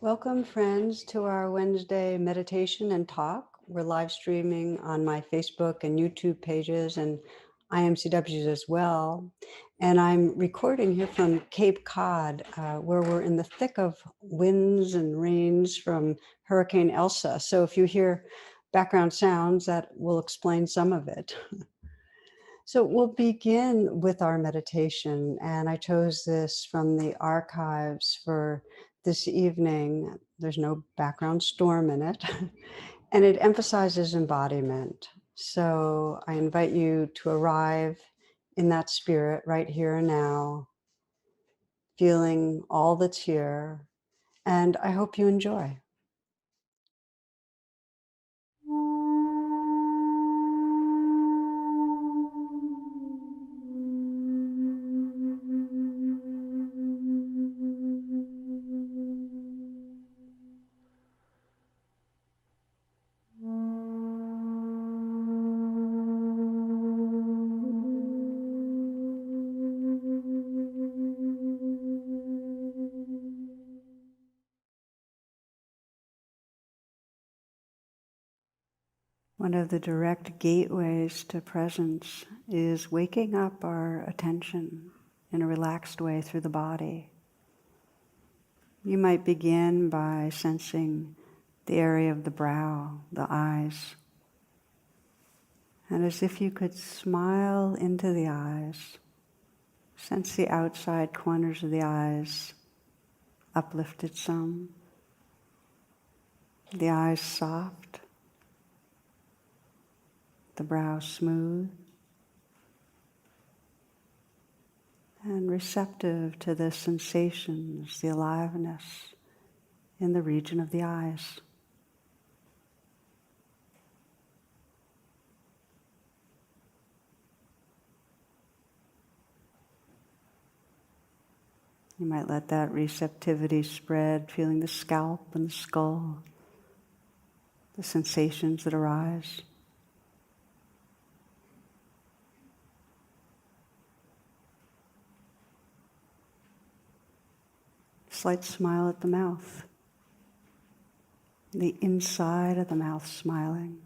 Welcome, friends, to our Wednesday meditation and talk. We're live streaming on my Facebook and YouTube pages and IMCWs as well. And I'm recording here from Cape Cod, where we're in the thick of winds and rains from Hurricane Elsa. So if you hear background sounds, that will explain some of it. So we'll begin with our meditation, and I chose this from the archives for this evening. There's no background storm in it, and it emphasizes embodiment. So I invite you to arrive in that spirit right here and now, feeling all that's here, and I hope you enjoy. One of the direct gateways to presence is waking up our attention in a relaxed way through the body. You might begin by sensing the area of the brow, the eyes, and as if you could smile into the eyes, sense the outside corners of the eyes uplifted some, the eyes soft, the brow smooth, and receptive to the sensations, the aliveness in the region of the eyes. You might let that receptivity spread, feeling the scalp and the skull, the sensations that arise. Slight smile at the mouth, the inside of the mouth smiling.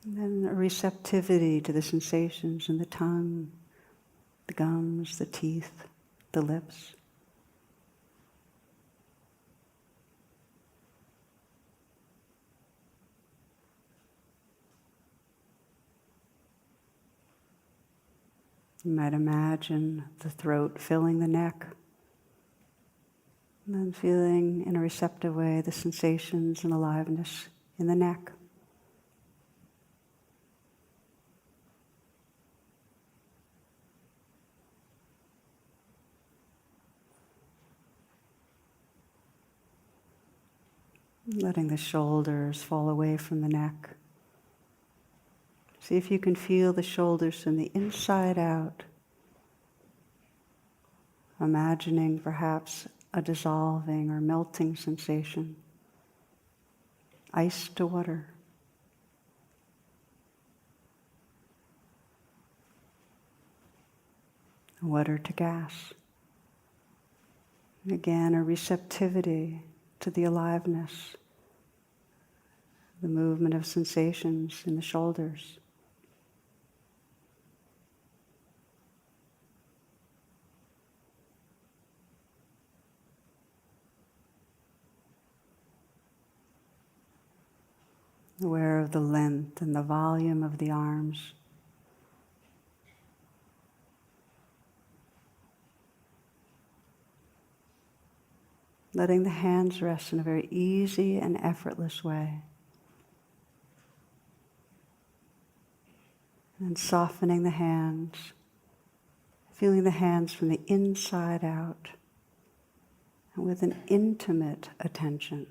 And then a receptivity to the sensations in the tongue, the gums, the teeth, the lips. You might imagine the throat filling the neck, and then feeling in a receptive way the sensations and aliveness in the neck. Letting the shoulders fall away from the neck. See if you can feel the shoulders from the inside out. Imagining perhaps a dissolving or melting sensation. Ice to water. Water to gas. And again, a receptivity to the aliveness, the movement of sensations in the shoulders. Aware of the length and the volume of the arms. Letting the hands rest in a very easy and effortless way. And softening the hands, feeling the hands from the inside out, and with an intimate attention,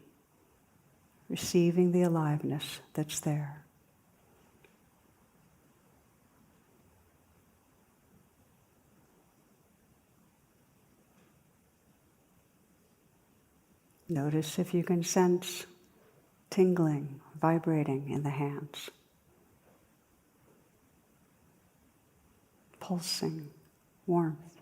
receiving the aliveness that's there. Notice if you can sense tingling, vibrating in the hands. Pulsing, warmth.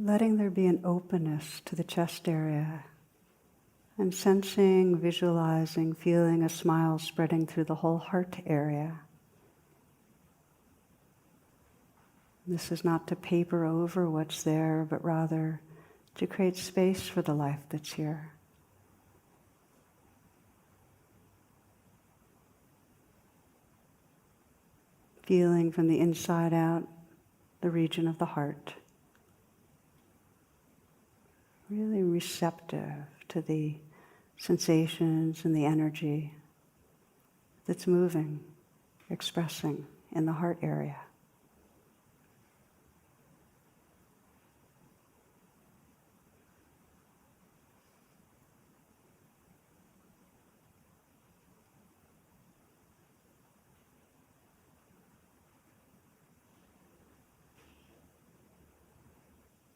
letting there be an openness to the chest area, and sensing, visualizing, feeling a smile spreading through the whole heart area. This is not to paper over what's there, but rather to create space for the life that's here. Feeling from the inside out the region of the heart. Really receptive to the sensations and the energy that's moving, expressing in the heart area.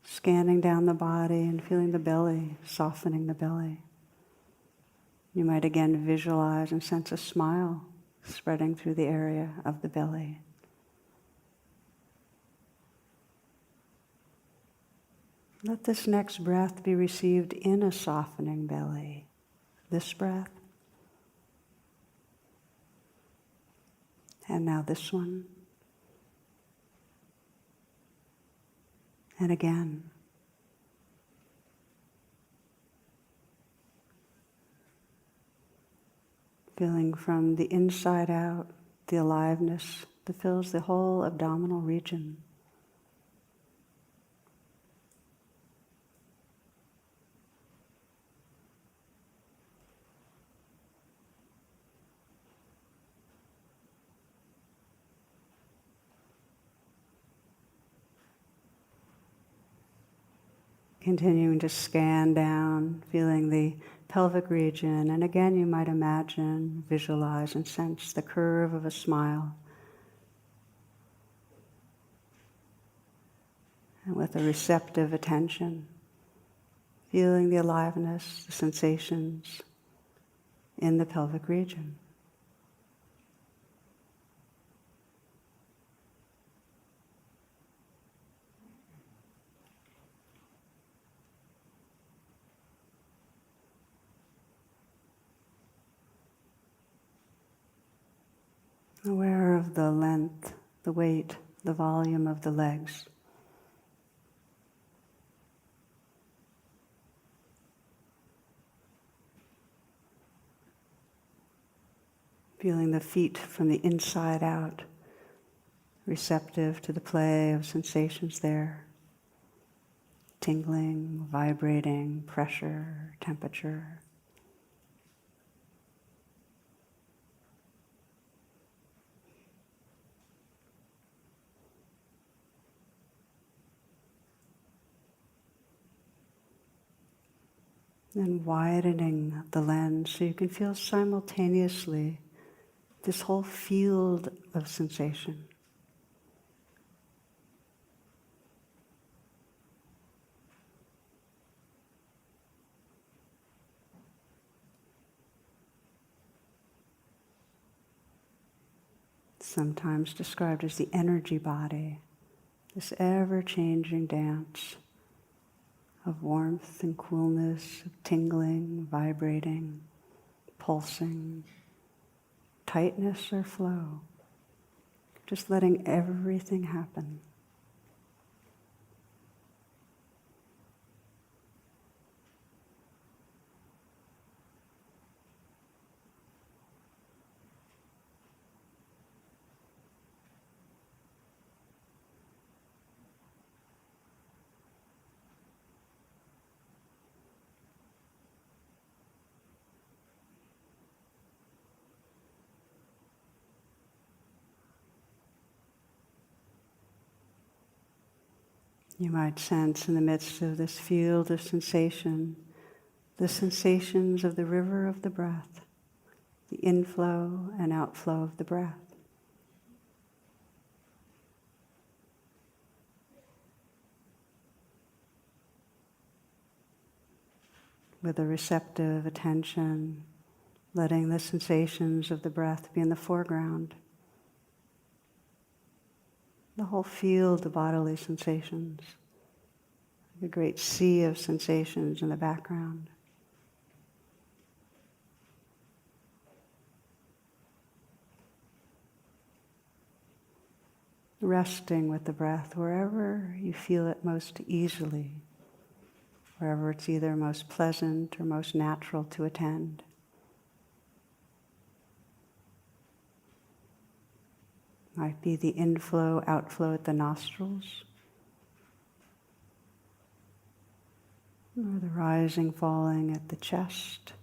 Scanning down the body and feeling the belly, softening the belly. You might again visualize and sense a smile spreading through the area of the belly. Let this next breath be received in a softening belly. This breath. And now this one. And again. Feeling from the inside out the aliveness that fills the whole abdominal region. Continuing to scan down, feeling the pelvic region, and again you might imagine, visualize, and sense the curve of a smile. And with a receptive attention, feeling the aliveness, the sensations in the pelvic region. Aware of the length, the weight, the volume of the legs. Feeling the feet from the inside out, receptive to the play of sensations there. Tingling, vibrating, pressure, temperature. And widening the lens so you can feel simultaneously this whole field of sensation. Sometimes described as the energy body, this ever-changing dance of warmth and coolness, of tingling, vibrating, pulsing, tightness or flow. Just letting everything happen. You might sense in the midst of this field of sensation, the sensations of the river of the breath, the inflow and outflow of the breath. With a receptive attention, letting the sensations of the breath be in the foreground. The whole field of bodily sensations the great sea of sensations in the background. Resting with the breath wherever you feel it most easily, wherever it's either most pleasant or most natural to attend. Might be the inflow, outflow at the nostrils, or the rising, falling at the chest.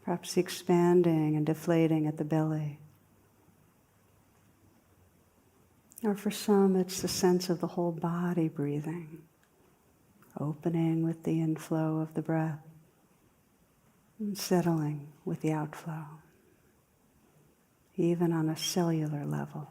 Perhaps the expanding and deflating at the belly. Or for some, it's the sense of the whole body breathing, opening with the inflow of the breath and settling with the outflow, even on a cellular level.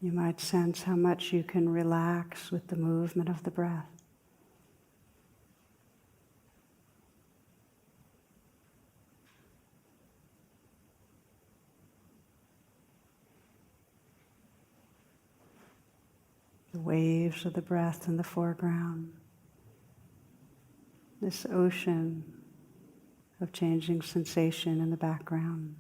You might sense how much you can relax with the movement of the breath. The waves of the breath in the foreground. This ocean of changing sensation in the background.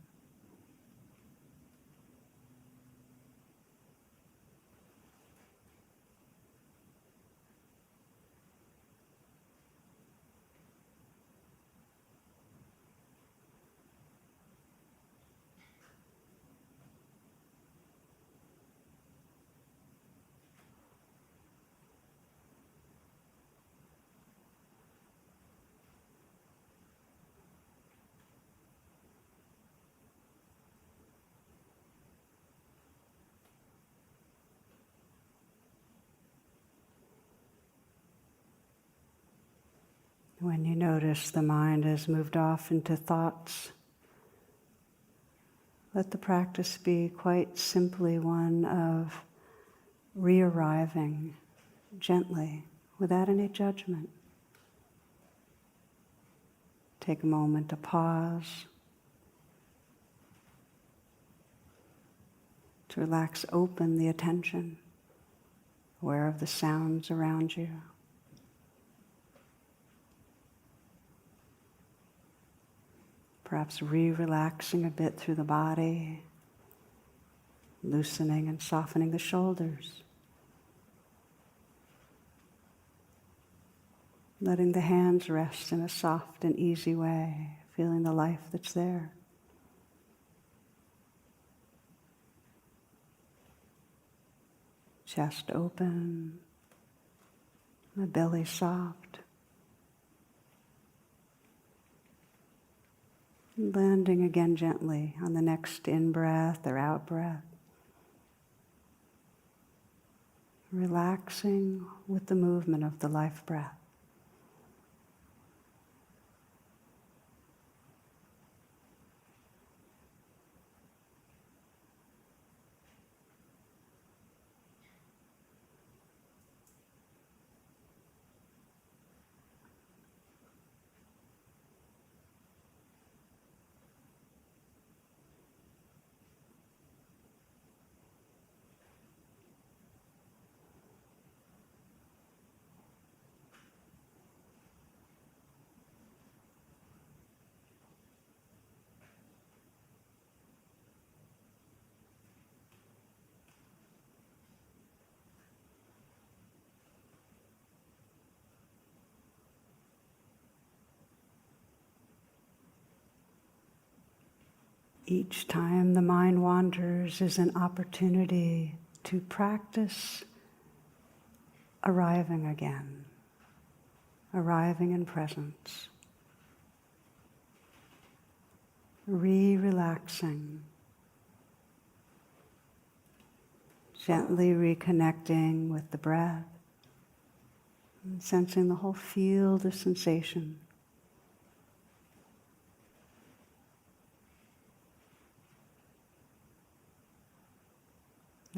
When you notice the mind has moved off into thoughts, let the practice be quite simply one of re-arriving gently, without any judgment. Take a moment to pause, to relax open the attention, aware of the sounds around you. Perhaps re-relaxing a bit through the body, loosening and softening the shoulders. Letting the hands rest in a soft and easy way, feeling the life that's there. Chest open, the belly soft. Landing again gently on the next in-breath or out-breath. Relaxing with the movement of the life breath. Each time the mind wanders is an opportunity to practice arriving again, arriving in presence, re-relaxing, Gently reconnecting with the breath, and sensing the whole field of sensation.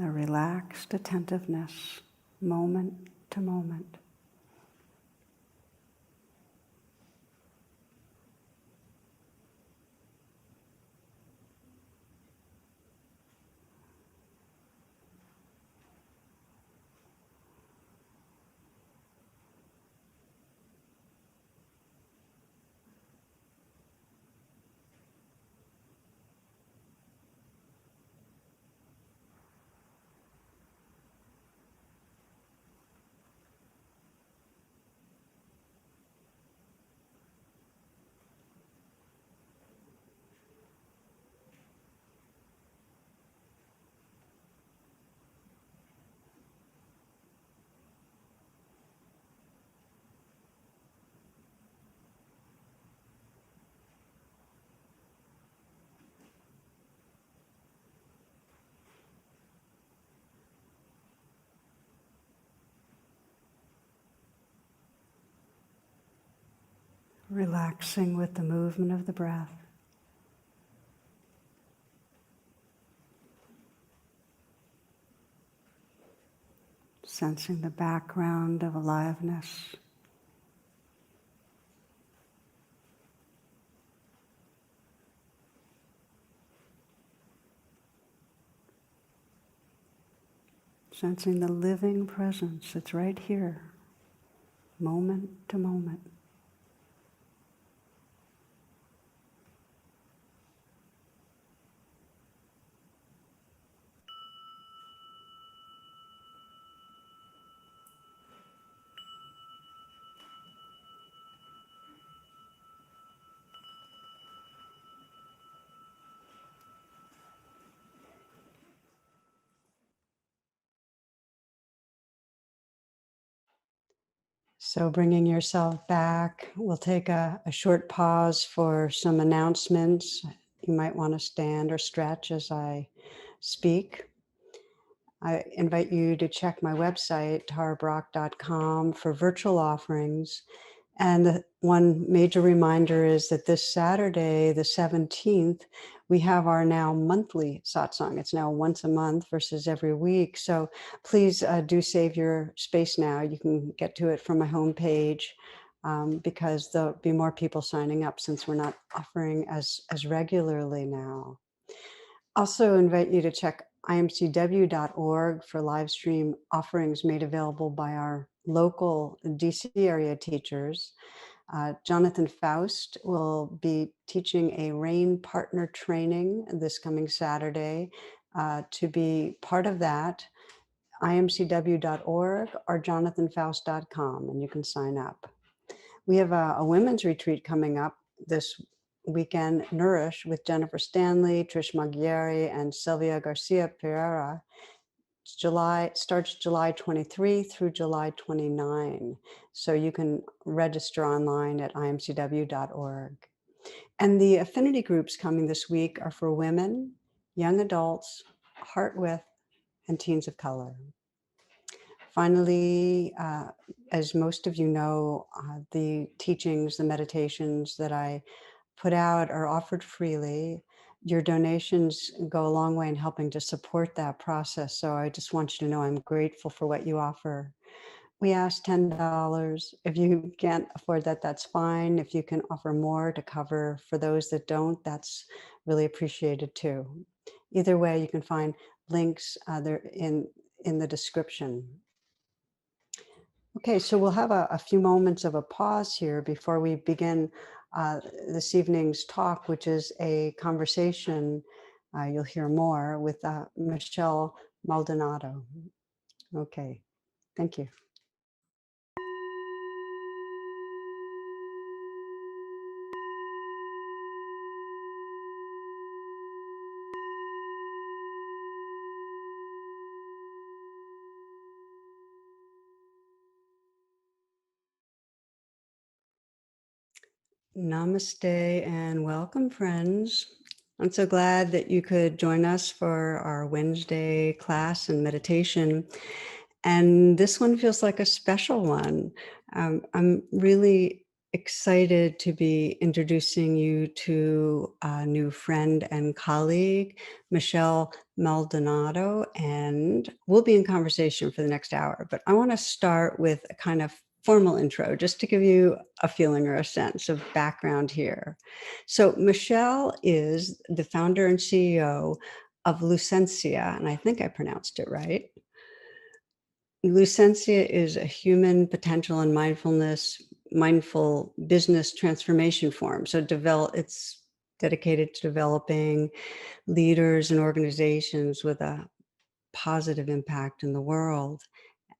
A relaxed attentiveness, moment to moment. Relaxing with the movement of the breath. Sensing the background of aliveness. Sensing the living presence that's right here, moment to moment. So bringing yourself back, we'll take a short pause for some announcements. You might want to stand or stretch as I speak. I invite you to check my website, tarabrach.com, for virtual offerings. And the one major reminder is that this Saturday, the 17th, we have our now monthly satsang. It's now once a month versus every week. So please do save your space now. You can get to it from my homepage because there'll be more people signing up since we're not offering as regularly now. Also invite you to check IMCW.org for live stream offerings made available by our local DC area teachers. Jonathan Faust will be teaching a RAIN partner training this coming Saturday. To be part of that, imcw.org or jonathanfaust.com, and you can sign up. We have a women's retreat coming up this weekend, Nourish, with Jennifer Stanley, Trish Maggieri, and Sylvia Garcia Pereira. Starts July 23 through July 29. So you can register online at imcw.org. And the affinity groups coming this week are for women, young adults, heart width, and teens of color. Finally, as most of you know, the teachings, the meditations that I put out are offered freely. Your donations go a long way in helping to support that process. So I just want you to know I'm grateful for what you offer. We ask $10. If you can't afford that, that's fine. If you can offer more to cover for those that don't, that's really appreciated too. Either way, you can find links there in the description. Okay, so we'll have a few moments of a pause here before we begin this evening's talk, which is a conversation, you'll hear more, with Michelle Maldonado. Okay, thank you. Namaste and welcome, friends. I'm so glad that you could join us for our Wednesday class and meditation. And this one feels like a special one. I'm really excited to be introducing you to a new friend and colleague, Michelle Maldonado, and we'll be in conversation for the next hour. But I want to start with a kind of formal intro, just to give you a feeling or a sense of background here. So Michelle is the founder and CEO of Lucencia, and I think I pronounced it right. Lucencia is a human potential and mindful business transformation forum. So it's dedicated to developing leaders and organizations with a positive impact in the world.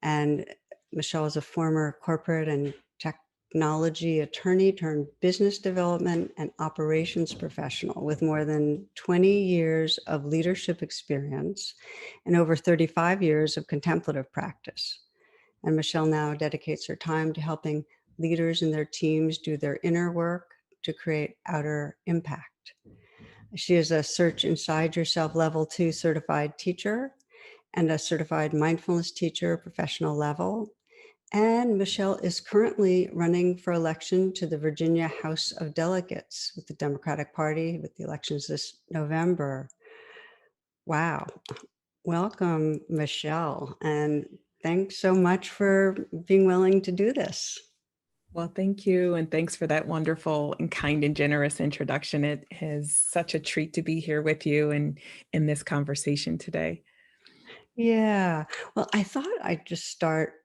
And Michelle is a former corporate and technology attorney turned business development and operations professional with more than 20 years of leadership experience and over 35 years of contemplative practice. And Michelle now dedicates her time to helping leaders and their teams do their inner work to create outer impact. She is a Search Inside Yourself Level 2 certified teacher and a certified mindfulness teacher, professional level. And Michelle is currently running for election to the Virginia House of Delegates with the Democratic Party with the elections this November. Wow. Welcome, Michelle. And thanks so much for being willing to do this. Well, thank you. And thanks for that wonderful and kind and generous introduction. It is such a treat to be here with you and in this conversation today. Yeah. Well, I thought I'd just start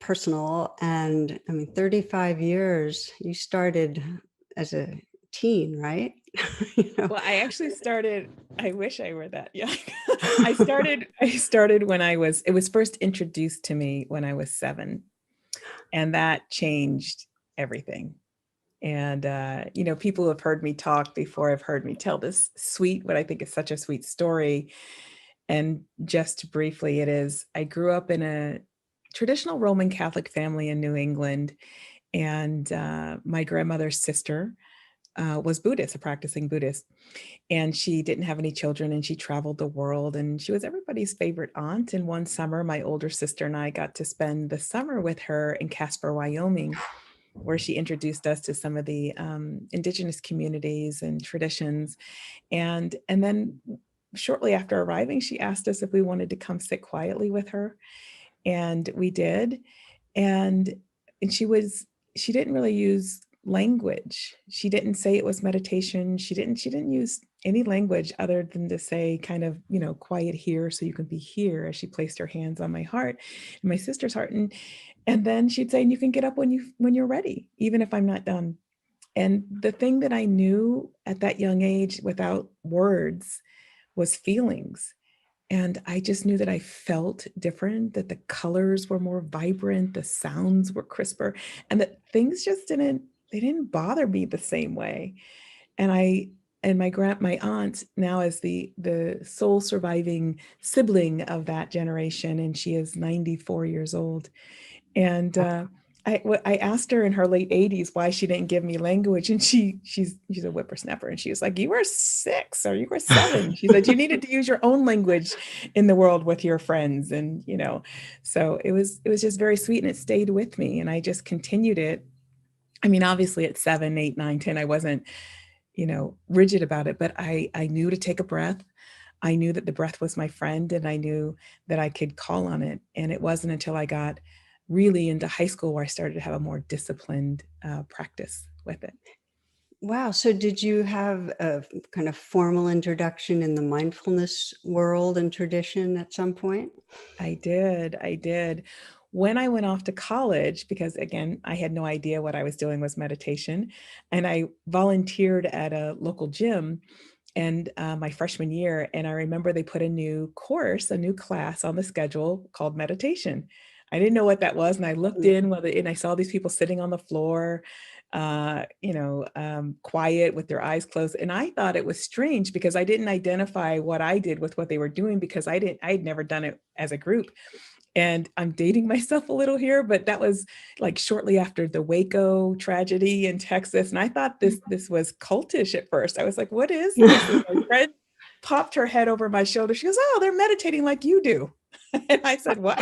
personal. And I mean, 35 years, you started as a teen, right? you know? Well, I actually started, I wish I were that young. I started when it was first introduced to me when I was 7. And that changed everything. And, people have heard me talk before, have heard me tell this what I think is such a sweet story. And just briefly, I grew up in a traditional Roman Catholic family in New England. And my grandmother's sister was Buddhist, a practicing Buddhist. And she didn't have any children and she traveled the world. And she was everybody's favorite aunt. And one summer, my older sister and I got to spend the summer with her in Casper, Wyoming, where she introduced us to some of the indigenous communities and traditions. And then shortly after arriving, she asked us if we wanted to come sit quietly with her. And we did. And and she didn't really use language. She didn't say it was meditation. She didn't use any language other than to say kind of, quiet here so you can be here, as she placed her hands on my heart and my sister's heart. And then she'd say, and you can get up when you're ready, even if I'm not done. And the thing that I knew at that young age without words was feelings. And I just knew that I felt different, that the colors were more vibrant, the sounds were crisper, and that things just didn't bother me the same way. And my aunt now is the sole surviving sibling of that generation, and she is 94 years old. And I asked her in her late 80s why she didn't give me language, and she's a whippersnapper, and she was like, "You were 6 or you were 7." She said, "You needed to use your own language in the world with your friends," and so it was just very sweet, and it stayed with me, and I just continued it. I mean, obviously at 7, 8, 9, 10, I wasn't rigid about it, but I knew to take a breath. I knew that the breath was my friend, and I knew that I could call on it. And it wasn't until I got really into high school where I started to have a more disciplined practice with it. Wow. So did you have a kind of formal introduction in the mindfulness world and tradition at some point? I did. I did. When I went off to college, because again, I had no idea what I was doing was meditation, and I volunteered at a local gym and my freshman year. And I remember they put a new class on the schedule called meditation. I didn't know what that was. And I looked and I saw these people sitting on the floor, quiet with their eyes closed. And I thought it was strange because I didn't identify what I did with what they were doing because I had never done it as a group. And I'm dating myself a little here, but that was like shortly after the Waco tragedy in Texas. And I thought this was cultish at first. I was like, what is this? And my friend popped her head over my shoulder. She goes, oh, they're meditating like you do. And I said, what?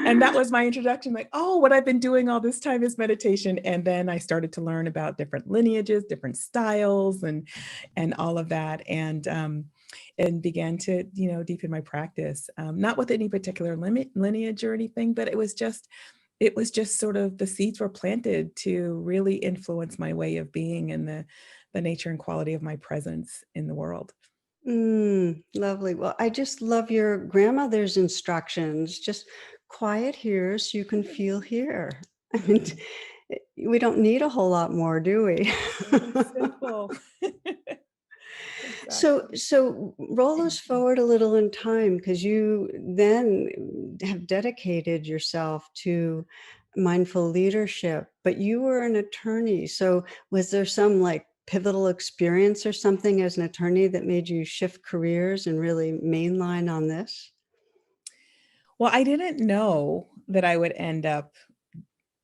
And that was my introduction, like, oh, what I've been doing all this time is meditation. And then I started to learn about different lineages, different styles, and all of that. And began to, deepen my practice, not with any particular lineage or anything, but it was just sort of the seeds were planted to really influence my way of being and the nature and quality of my presence in the world. Lovely. Well, I just love your grandmother's instructions. Just quiet here so you can feel here. I mean, we don't need a whole lot more, do we? Very simple. So, Exactly. so roll us forward a little in time, because you then have dedicated yourself to mindful leadership, but you were an attorney. So was there some like pivotal experience or something as an attorney that made you shift careers and really mainline on this? Well, I didn't know that I would end up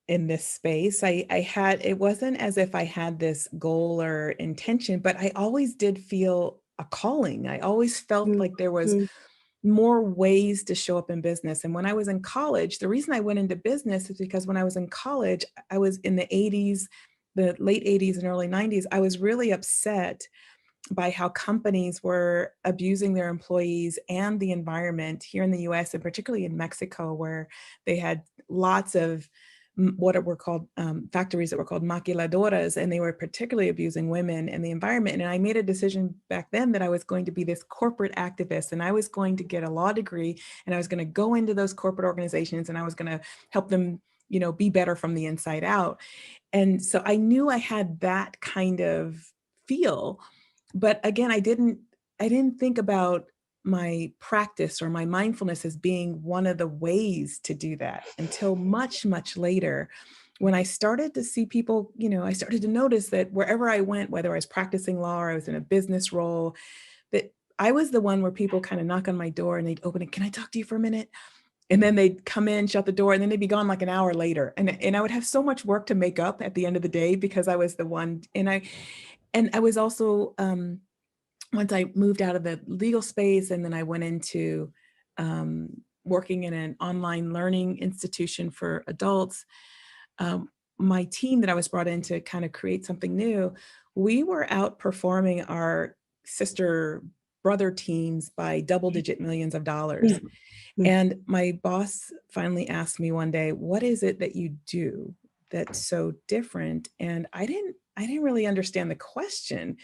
in this space. It wasn't as if I had this goal or intention, but I always did feel a calling. I always felt Mm, like there was mm, more ways to show up in business. And when I was in college, the reason I went into business is because when I was in college, I was in the 80s, the late 80s and early 90s. I was really upset by how companies were abusing their employees and the environment here in the US, and particularly in Mexico, where they had lots of what were called factories that were called maquiladoras, and they were particularly abusing women and the environment. And I made a decision back then that I was going to be this corporate activist, and I was going to get a law degree, and I was going to go into those corporate organizations, and I was going to help them, be better from the inside out. And so I knew I had that kind of feel, but again, I didn't think about my practice or my mindfulness as being one of the ways to do that until much, much later, when I started to see people. I started to notice that wherever I went, whether I was practicing law or I was in a business role, that I was the one where people kind of knock on my door and they'd open it. Can I talk to you for a minute? And then they'd come in, shut the door, and then they'd be gone like an hour later. And I would have so much work to make up at the end of the day because I was the one. And I was also, once I moved out of the legal space, and then I went into working in an online learning institution for adults, um, my team that I was brought in to kind of create something new, we were outperforming our sister brother teams by double digit millions of dollars. mm, mm, And my boss finally asked me one day, what is it that you do that's so different? And I didn't really understand the question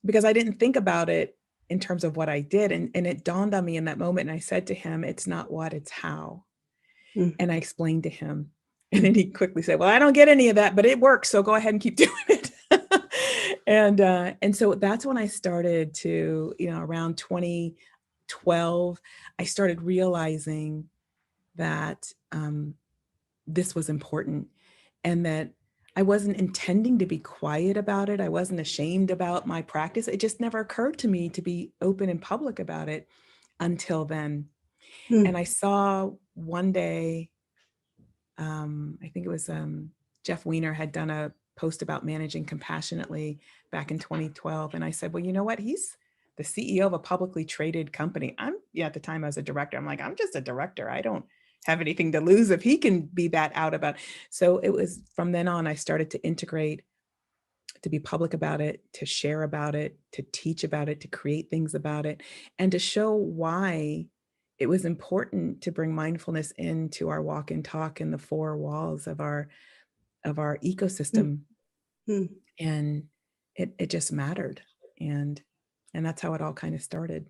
because I didn't think about it in terms of what I did. And it dawned on me in that moment. And I said to him, it's not what, it's how. mm, And I explained to him. And mm, then he quickly said, well, I don't get any of that, but it works. So go ahead and keep doing it. And so that's when I started to, around 2012, I started realizing that this was important, and that I wasn't intending to be quiet about it. I wasn't ashamed about my practice. It just never occurred to me to be open and public about it until then. And mm. I saw one day, I think it was Jeff Weiner had done a post about managing compassionately back in 2012. And I said, well, you know what? He's the CEO of a publicly traded company. At the time I was a director. I'm like, I'm just a director. I don't have anything to lose if he can be that out about. So it was from then on, I started to integrate, to be public about it, to share about it, to teach about it, to create things about it, and to show why it was important to bring mindfulness into our walk and talk in the four walls of our Mm, ecosystem. mm. And it just mattered. And that's how it all kind of started.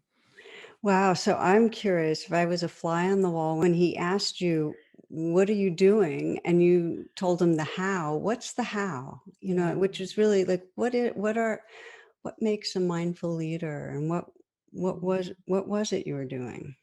Wow. So I'm curious, if I was a fly on the wall, when he asked you, what are you doing? And you told him the how, what's the how? Yeah. Which is really like, what makes a mindful leader, and what was it you were doing?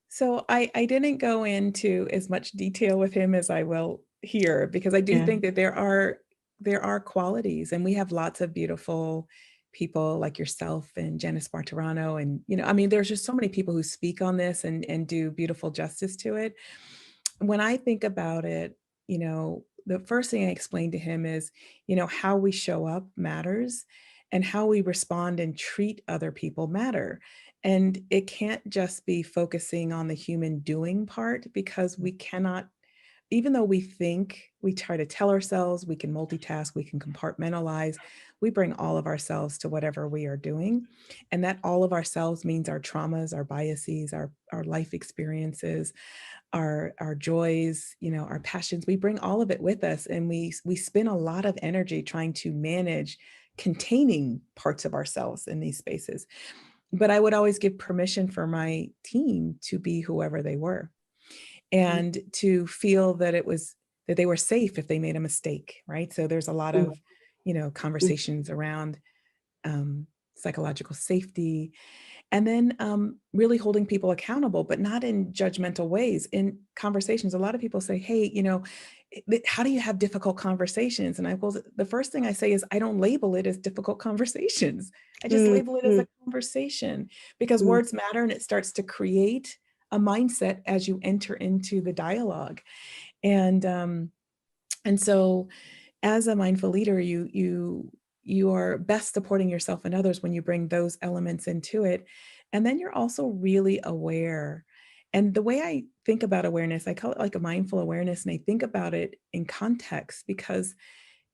So I didn't go into as much detail with him as I will here, because I do Yeah. think that there are qualities, and we have lots of beautiful people like yourself and Janice Barterano. And, I mean, there's just so many people who speak on this and do beautiful justice to it. When I think about it, the first thing I explain to him is, how we show up matters and how we respond and treat other people matter. And it can't just be focusing on the human doing part, because we cannot, even though we try to tell ourselves we can multitask, we can compartmentalize, we bring all of ourselves to whatever we are doing. And that all of ourselves means our traumas, our biases, our life experiences, our joys, our passions. We bring all of it with us, and we spend a lot of energy trying to manage containing parts of ourselves in these spaces. But I would always give permission for my team to be whoever they were, and to feel that that they were safe if they made a mistake, right? So there's a lot of, conversations around psychological safety, and then really holding people accountable, but not in judgmental ways. In conversations, a lot of people say, hey, how do you have difficult conversations? And the first thing I say is, I don't label it as difficult conversations. I just label it as a conversation, because words matter, and it starts to create a mindset as you enter into the dialogue. And so as a mindful leader, you are best supporting yourself and others when you bring those elements into it. And then you're also really aware. And the way I think about awareness, I call it like a mindful awareness. And I think about it in context, because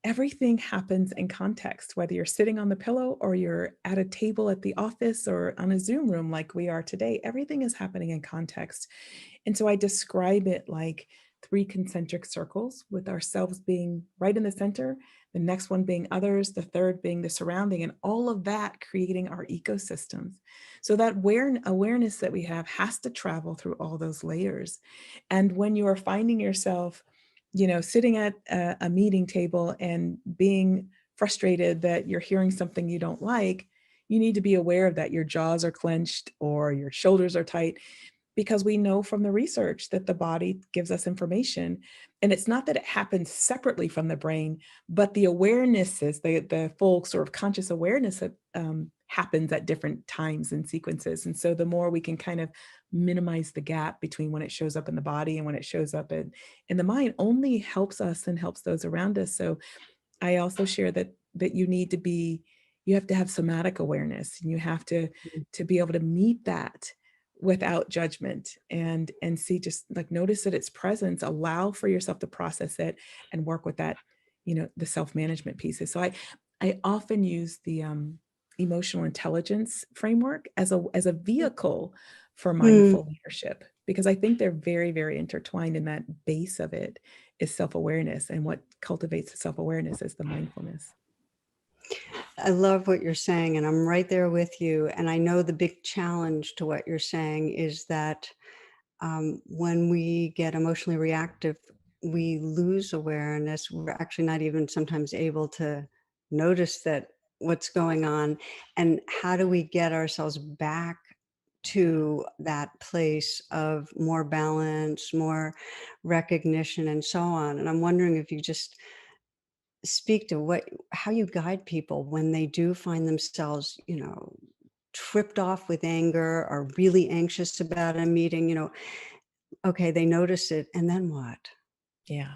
everything happens in context, whether you're sitting on the pillow or you're at a table at the office or on a Zoom room like we are today. Everything is happening in context. And so I describe it like 3 concentric circles, with ourselves being right in the center, the next one being others, the third being the surrounding, and all of that creating our ecosystems. So that awareness that we have has to travel through all those layers. And when you are finding yourself, sitting at a meeting table and being frustrated that you're hearing something you don't like, you need to be aware of that. Your jaws are clenched or your shoulders are tight, because we know from the research that the body gives us information. And it's not that it happens separately from the brain, but the awareness is the full sort of conscious awareness that happens at different times and sequences. And so the more we can kind of minimize the gap between when it shows up in the body and when it shows up in the mind, only helps us and helps those around us. So I also share that you have to have somatic awareness, and you have to be able to meet that without judgment, and see, just like, notice that its presence, allow for yourself to process it and work with that, the self-management pieces. So I often use the emotional intelligence framework as a vehicle for mindful leadership, because I think they're very, very intertwined, and that base of it is self-awareness, and what cultivates the self-awareness is the mindfulness. I love what you're saying, and I'm right there with you. And I know the big challenge to what you're saying is that when we get emotionally reactive, we lose awareness. We're actually not even sometimes able to notice that what's going on. And how do we get ourselves back to that place of more balance, more recognition, and so on? And I'm wondering if you just speak to how you guide people when they do find themselves, tripped off with anger or really anxious about a meeting. Okay, they notice it, and then what? Yeah.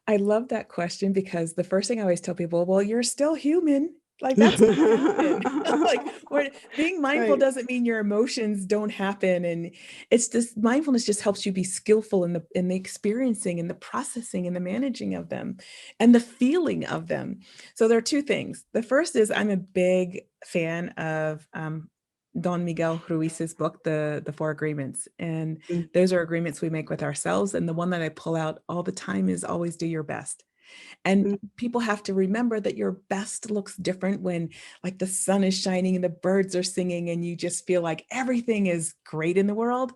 I love that question, because the first thing I always tell people, well, you're still human. Like, that's going to happen. Like, being mindful Right. doesn't mean your emotions don't happen. And it's just, mindfulness just helps you be skillful in the experiencing and the processing and the managing of them and the feeling of them. So there are 2 things. The first is, I'm a big fan of Don Miguel Ruiz's book, the 4 Agreements. And Mm, those are agreements we make with ourselves. And the one that I pull out all the time is always do your best. And mm, people have to remember that your best looks different when, like, the sun is shining and the birds are singing and you just feel like everything is great in the world.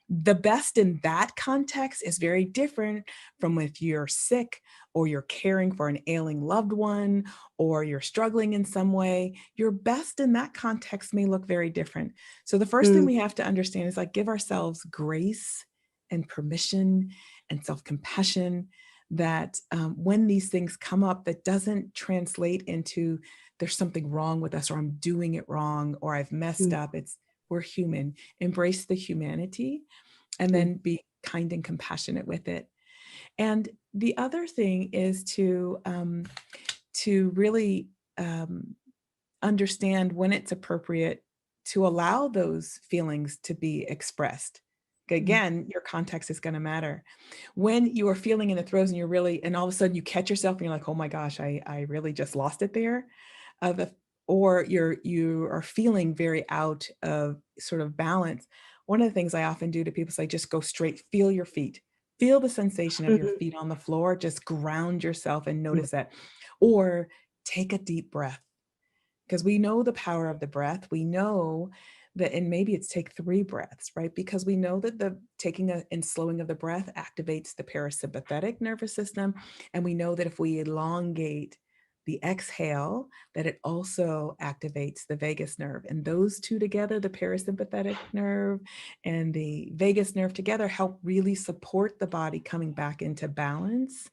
The best in that context is very different from if you're sick or you're caring for an ailing loved one or you're struggling in some way. Your best in that context may look very different. So the first thing mm, we have to understand is, like, give ourselves grace and permission and self-compassion, that when these things come up, that doesn't translate into there's something wrong with us, or I'm doing it wrong, or I've messed Mm, up. It's we're human. Embrace the humanity, and mm, then be kind and compassionate with it. And the other thing is to really understand when it's appropriate to allow those feelings to be expressed. mm, Again, your context is going to matter. When you are feeling in the throes and you're really, and all of a sudden you catch yourself and you're like, oh my gosh, I really just lost it there. The, or you are feeling very out of sort of balance. One of the things I often do to people is I just go straight, feel your feet, feel the sensation of your mhm, feet on the floor, just ground yourself and mm, notice that. Or take a deep breath, because we know the power of the breath. We know that, and maybe it's take 3 breaths, right? Because we know that the taking and slowing of the breath activates the parasympathetic nervous system. And we know that if we elongate the exhale, that it also activates the vagus nerve. And those two together, the parasympathetic nerve and the vagus nerve together, help really support the body coming back into balance,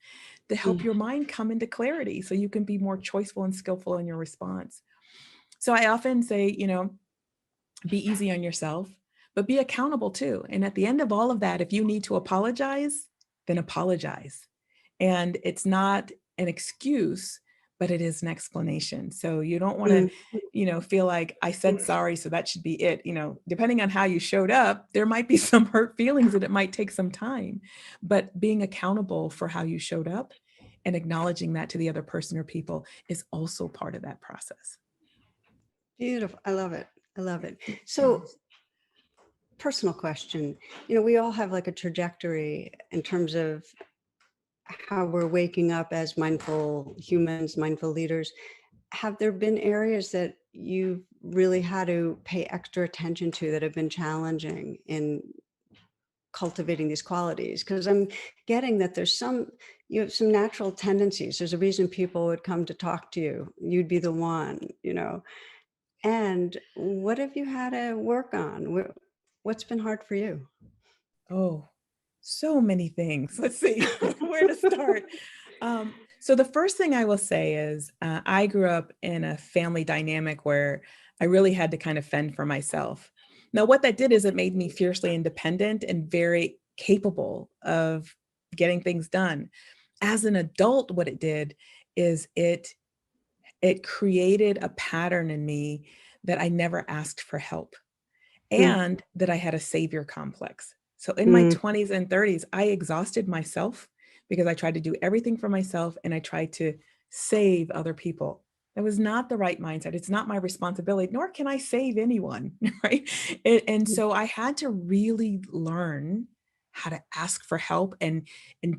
to help mm. your mind come into clarity so you can be more choiceful and skillful in your response. So I often say, be easy on yourself, but be accountable too. And at the end of all of that, if you need to apologize, then apologize. And it's not an excuse, but it is an explanation. So you don't want to, Mm, feel like I said sorry, so that should be it. Depending on how you showed up, there might be some hurt feelings and it might take some time. But being accountable for how you showed up and acknowledging that to the other person or people is also part of that process. beautiful. I love it. I love it. Yeah. So, personal question. We all have like a trajectory in terms of how we're waking up as mindful humans, mindful leaders. Have there been areas that you've really had to pay extra attention to that have been challenging in cultivating these qualities? Because I'm getting that you have some natural tendencies. There's a reason people would come to talk to you. You'd be the one. And what have you had to work on? What's been hard for you? Oh, so many things. Let's see where to start. So the first thing I will say is I grew up in a family dynamic where I really had to kind of fend for myself. Now, what that did is it made me fiercely independent and very capable of getting things done. As an adult, what it did is it created a pattern in me that I never asked for help, Mm, and that I had a savior complex. So in my mm, 20s and 30s, I exhausted myself because I tried to do everything for myself and I tried to save other people. That was not the right mindset. It's not my responsibility, nor can I save anyone, right? And mm, so I had to really learn how to ask for help and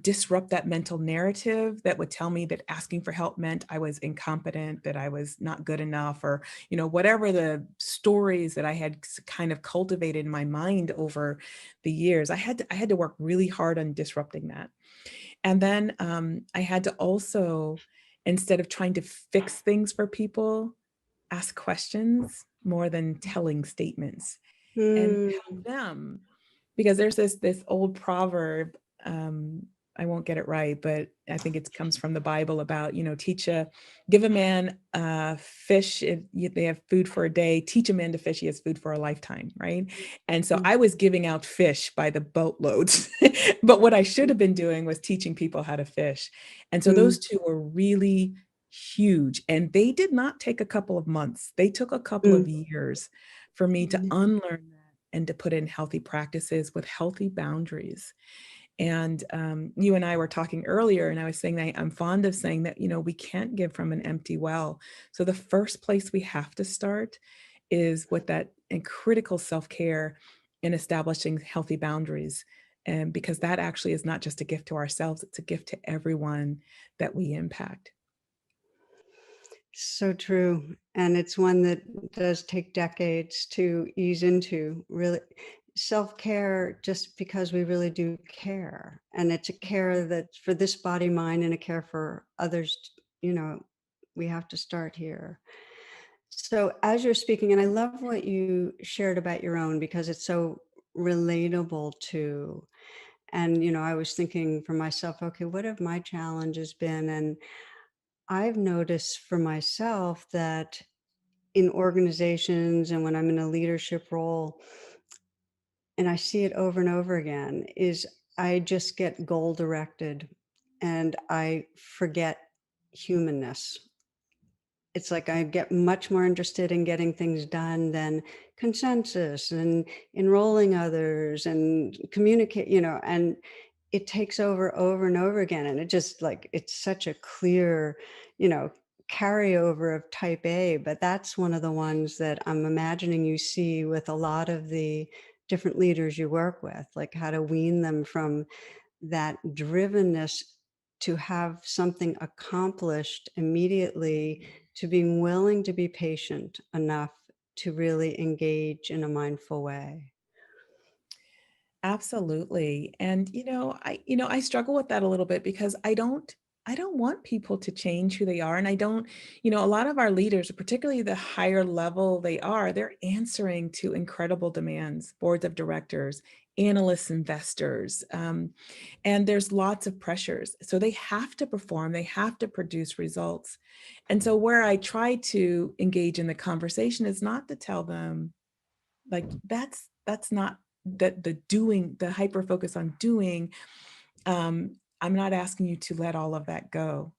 disrupt that mental narrative that would tell me that asking for help meant I was incompetent, that I was not good enough, or whatever the stories that I had kind of cultivated in my mind over the years. I had to work really hard on disrupting that. And then I had to also, instead of trying to fix things for people, ask questions more than telling statements, and help mm, them. Because there's this old proverb, um, I won't get it right, but I think it comes from the Bible about, give a man a fish, if they have food for a day, teach a man to fish, he has food for a lifetime, right? And so mm, I was giving out fish by the boatloads, but what I should have been doing was teaching people how to fish. And so mm, those two were really huge, and they did not take a couple of months. They took a couple of mm, years for me to mm, unlearn that and to put in healthy practices with healthy boundaries. And you and I were talking earlier, and I was saying that I'm fond of saying that, we can't give from an empty well. So the first place we have to start is with that and critical self-care in establishing healthy boundaries. And because that actually is not just a gift to ourselves, it's a gift to everyone that we impact. So true. And it's one that does take decades to ease into, really. Self care, just because we really do care. And it's a care that's for this body, mind, and a care for others. You know, we have to start here. So, as you're speaking, and I love what you shared about your own because it's so relatable to. And, I was thinking for myself, okay, what have my challenges been? And I've noticed for myself that in organizations and when I'm in a leadership role, and I see it over and over again, is I just get goal directed and I forget humanness. It's like I get much more interested in getting things done than consensus and enrolling others and communicate, and it takes over and over again. And it just like, it's such a clear, you know, carryover of type A, but that's one of the ones that I'm imagining you see with a lot of the different leaders you work with, like how to wean them from that drivenness to have something accomplished immediately, to being willing to be patient enough to really engage in a mindful way. Absolutely. And I struggle with that a little bit because I don't want people to change who they are. And I don't, a lot of our leaders, particularly the higher level they are, they're answering to incredible demands, boards of directors, analysts, investors. And there's lots of pressures. So they have to perform, they have to produce results. And so where I try to engage in the conversation is not to tell them, like, that's not the doing, the hyper focus on doing. I'm not asking you to let all of that go,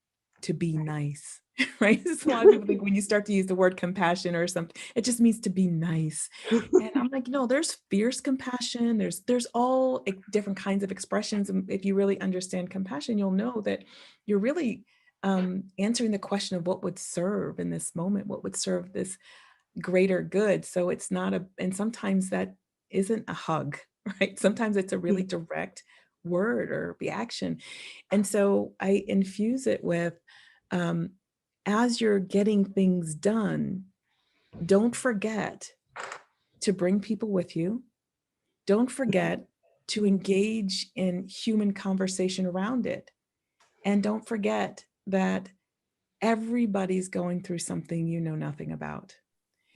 to be nice. Right? So a lot of people think when you start to use the word compassion or something, it just means to be nice. And I'm like, no, there's fierce compassion, there's all different kinds of expressions. And if you really understand compassion, you'll know that you're really answering the question of what would serve in this moment, what would serve this greater good. So it's not and sometimes that isn't a hug, right? Sometimes it's a really direct word or reaction. And so I infuse it with, um, as you're getting things done, don't forget to bring people with you. Don't forget to engage in human conversation around it. And don't forget that everybody's going through something you know nothing about.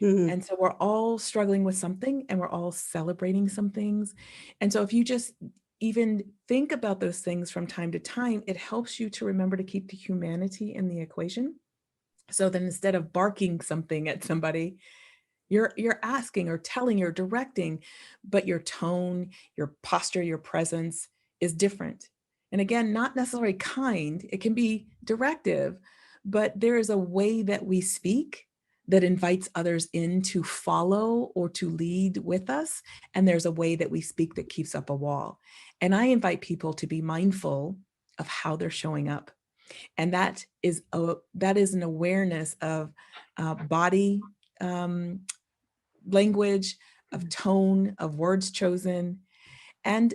Mhm. And so we're all struggling with something and we're all celebrating some things. And so if you just even think about those things from time to time, it helps you to remember to keep the humanity in the equation. So then instead of barking something at somebody, you're asking or telling or directing, but your tone, your posture, your presence is different. And again, not necessarily kind, it can be directive, but there is a way that we speak that invites others in to follow or to lead with us. And there's a way that we speak that keeps up a wall. And I invite people to be mindful of how they're showing up. And that is an awareness of body language, of tone, of words chosen, and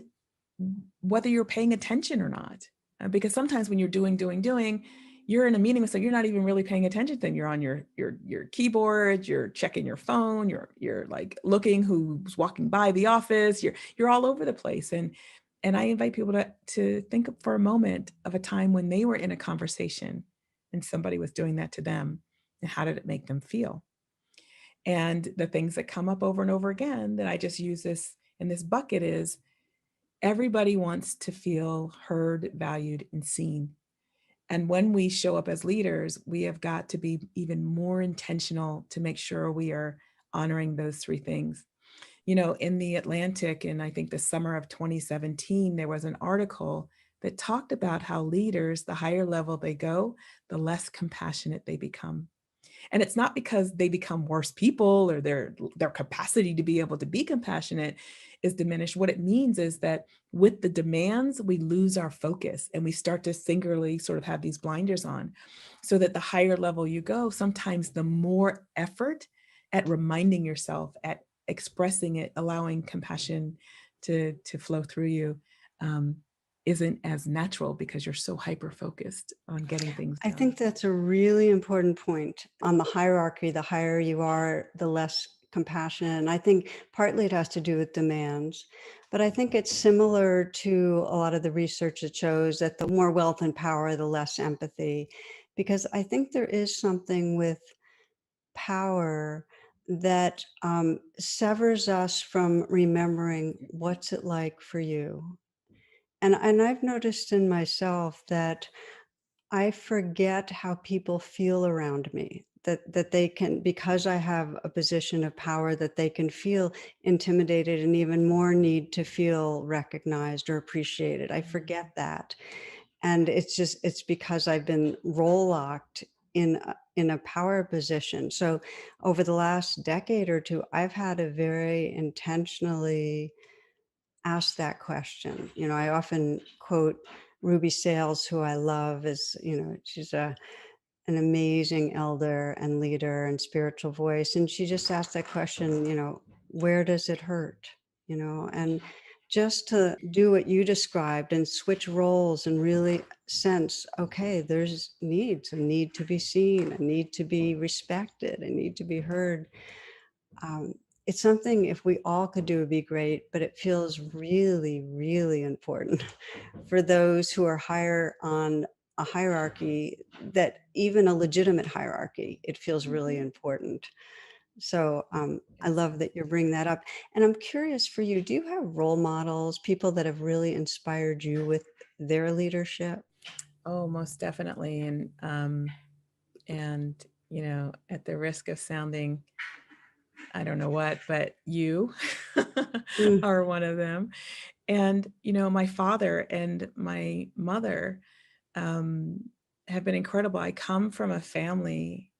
whether you're paying attention or not. Because sometimes when you're doing, you're in a meeting, so you're not even really paying attention. Then you're on your keyboard, you're checking your phone, you're like looking who's walking by the office, you're all over the place. And I invite people to think for a moment of a time when they were in a conversation and somebody was doing that to them, and how did it make them feel? And the things that come up over and over again that I just use this in this bucket is everybody wants to feel heard, valued, and seen. And when we show up as leaders, we have got to be even more intentional to make sure we are honoring those three things. In the Atlantic, in I think the summer of 2017, there was an article that talked about how leaders, the higher level they go, the less compassionate they become. And it's not because they become worse people or their capacity to be able to be compassionate is diminished. What it means is that with the demands, we lose our focus and we start to singularly sort of have these blinders on. So that the higher level you go, sometimes the more effort at reminding yourself, at expressing it, allowing compassion to flow through you, um, isn't as natural because you're so hyper focused on getting things I done. think that's a really important point on the hierarchy. The higher you are, the less compassion. And I think partly it has to do with demands, but I think it's similar to a lot of the research that shows that the more wealth and power, the less empathy, because I think there is something with power that severs us from remembering what's it like for you. And I've noticed in myself that I forget how people feel around me. That they can, because I have a position of power, that they can feel intimidated and even more need to feel recognized or appreciated. I forget Mhm. that. And it's because I've been role locked in a power position. So over the last decade or two, I've had to very intentionally ask that question. I often quote Ruby Sales, who I love, is, she's an amazing elder and leader and spiritual voice. And she just asked that question, where does it hurt? And just to do what you described and switch roles and really sense, okay, there's needs, a need to be seen, a need to be respected, a need to be heard. Um, it's something, if we all could do, would be great, but it feels really, really important for those who are higher on a hierarchy, that even a legitimate hierarchy, it feels really Mhm. important. So I Yes. love that you're bringing that up. And I'm curious for you, do you have role models, people that have really inspired you with their leadership? Oh, most definitely. And at the risk of sounding, I don't know what, but you Mm, are one of them. And my father and my mother um, have been incredible. I come from a family.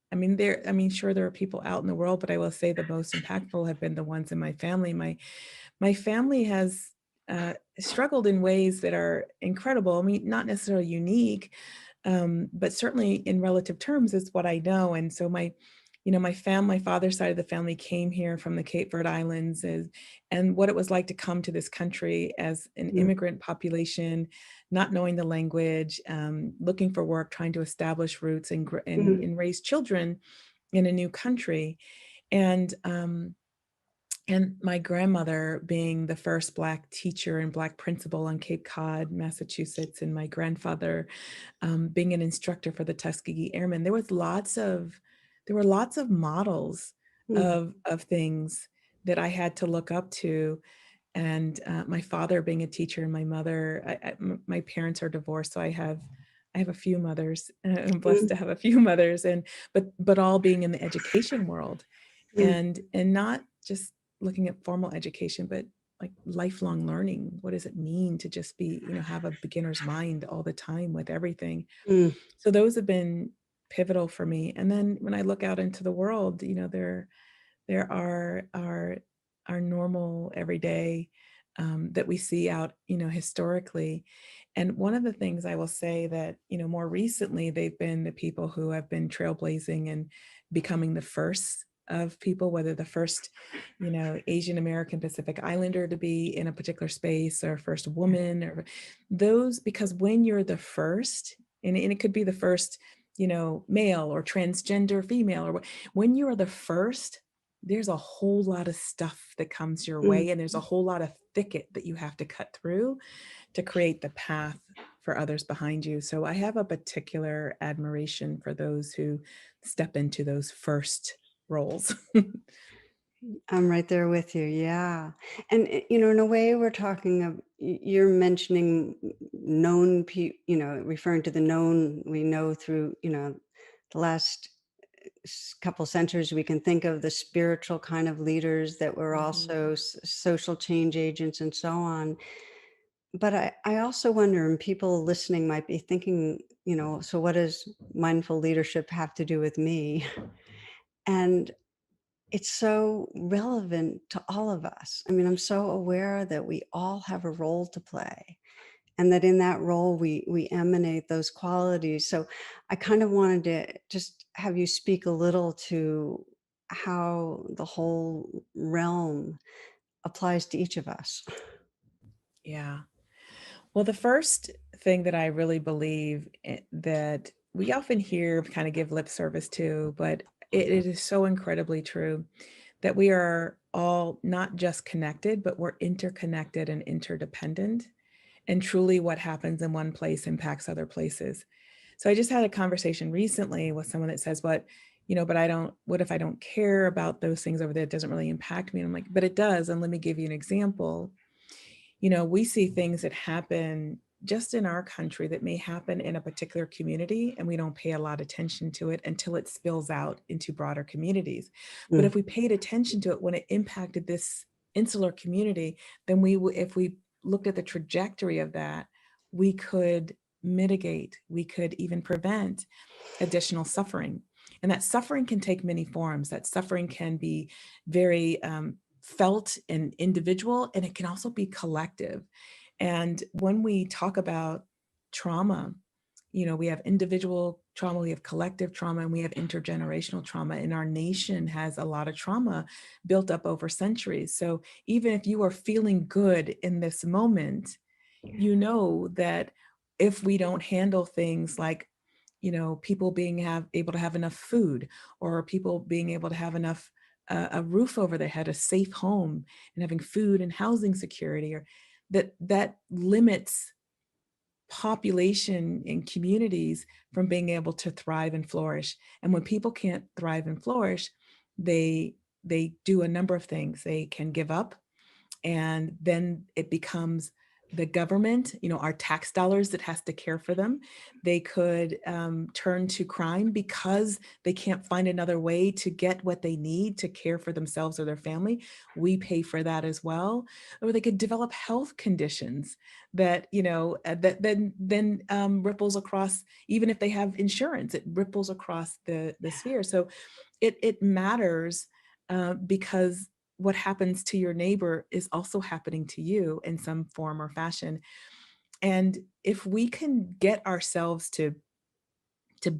Sure, there are people out in the world, but I will say the most impactful have been the ones in my family. My family has struggled in ways that are incredible. I mean, not necessarily unique, but certainly in relative terms, is what I know. And so my father's side of the family came here from the Cape Verde Islands, and what it was like to come to this country as an mm, immigrant population, not knowing the language, looking for work, trying to establish roots mm, and raise children in a new country. And and my grandmother being the first Black teacher and Black principal on Cape Cod, Massachusetts, and my grandfather being an instructor for the Tuskegee Airmen, there were lots of models mm, of things that I had to look up to. And my father being a teacher, and my mother, my parents are divorced, so I have a few mothers. I'm blessed to mm, have a few mothers, and but all being in the education world, mm, and not just looking at formal education, but like lifelong learning. What does it mean to just be, have a beginner's mind all the time with everything? mm, So those have been pivotal for me. And then when I look out into the world, there are our normal everyday that we see out, historically. And one of the things I will say that, more recently, they've been the people who have been trailblazing and becoming the first of people, whether the first, Asian American Pacific Islander to be in a particular space, or first woman, or those, because when you're the first, and it could be the first, male or transgender female, or when you are the first, there's a whole lot of stuff that comes your mm. way, and there's a whole lot of thicket that you have to cut through to create the path for others behind you. So I have a particular admiration for those who step into those first roles. I'm right there with you. Yeah. And, in a way, we're talking of, you're mentioning known people, referring to the known we know through, the last couple centuries. We can think of the spiritual kind of leaders that were Mhm. also social change agents and so on. But I also wonder, and people listening might be thinking, so what does mindful leadership have to do with me? And it's so relevant to all of us. I mean, I'm so aware that we all have a role to play, and that in that role we emanate those qualities. So I kind of wanted to just have you speak a little to how the whole realm applies to each of us. Yeah. Well, the first thing that I really believe that we often hear, kind of give lip service to, but it is so incredibly true, that we are all not just connected, but we're interconnected and interdependent. And truly, what happens in one place impacts other places. So I just had a conversation recently with someone that says, but what if I don't care about those things over there? It doesn't really impact me. And I'm like, but it does. And let me give you an example. We see things that happen just in our country that may happen in a particular community, and we don't pay a lot of attention to it until it spills out into broader communities. But Mm. if we paid attention to it when it impacted this insular community, then if we looked at the trajectory of that, we could mitigate, we could even prevent additional suffering. And that suffering can take many forms. That suffering can be very felt and individual, and it can also be collective. And when we talk about trauma, we have individual trauma, we have collective trauma, and we have intergenerational trauma. And our nation has a lot of trauma built up over centuries. So even if you are feeling good in this moment, you know that if we don't handle things like people able to have enough food, or people being able to have enough a roof over their head, a safe home, and having food and housing security, or that limits population in communities from being able to thrive and flourish. And when people can't thrive and flourish, they do a number of things. They can give up, and then it becomes the government, our tax dollars that has to care for them. They could turn to crime because they can't find another way to get what they need to care for themselves or their family. We pay for that as well. Or they could develop health conditions that that then ripples across. Even if they have insurance, it ripples across the sphere. So it matters, because what happens to your neighbor is also happening to you in some form or fashion. And if we can get ourselves to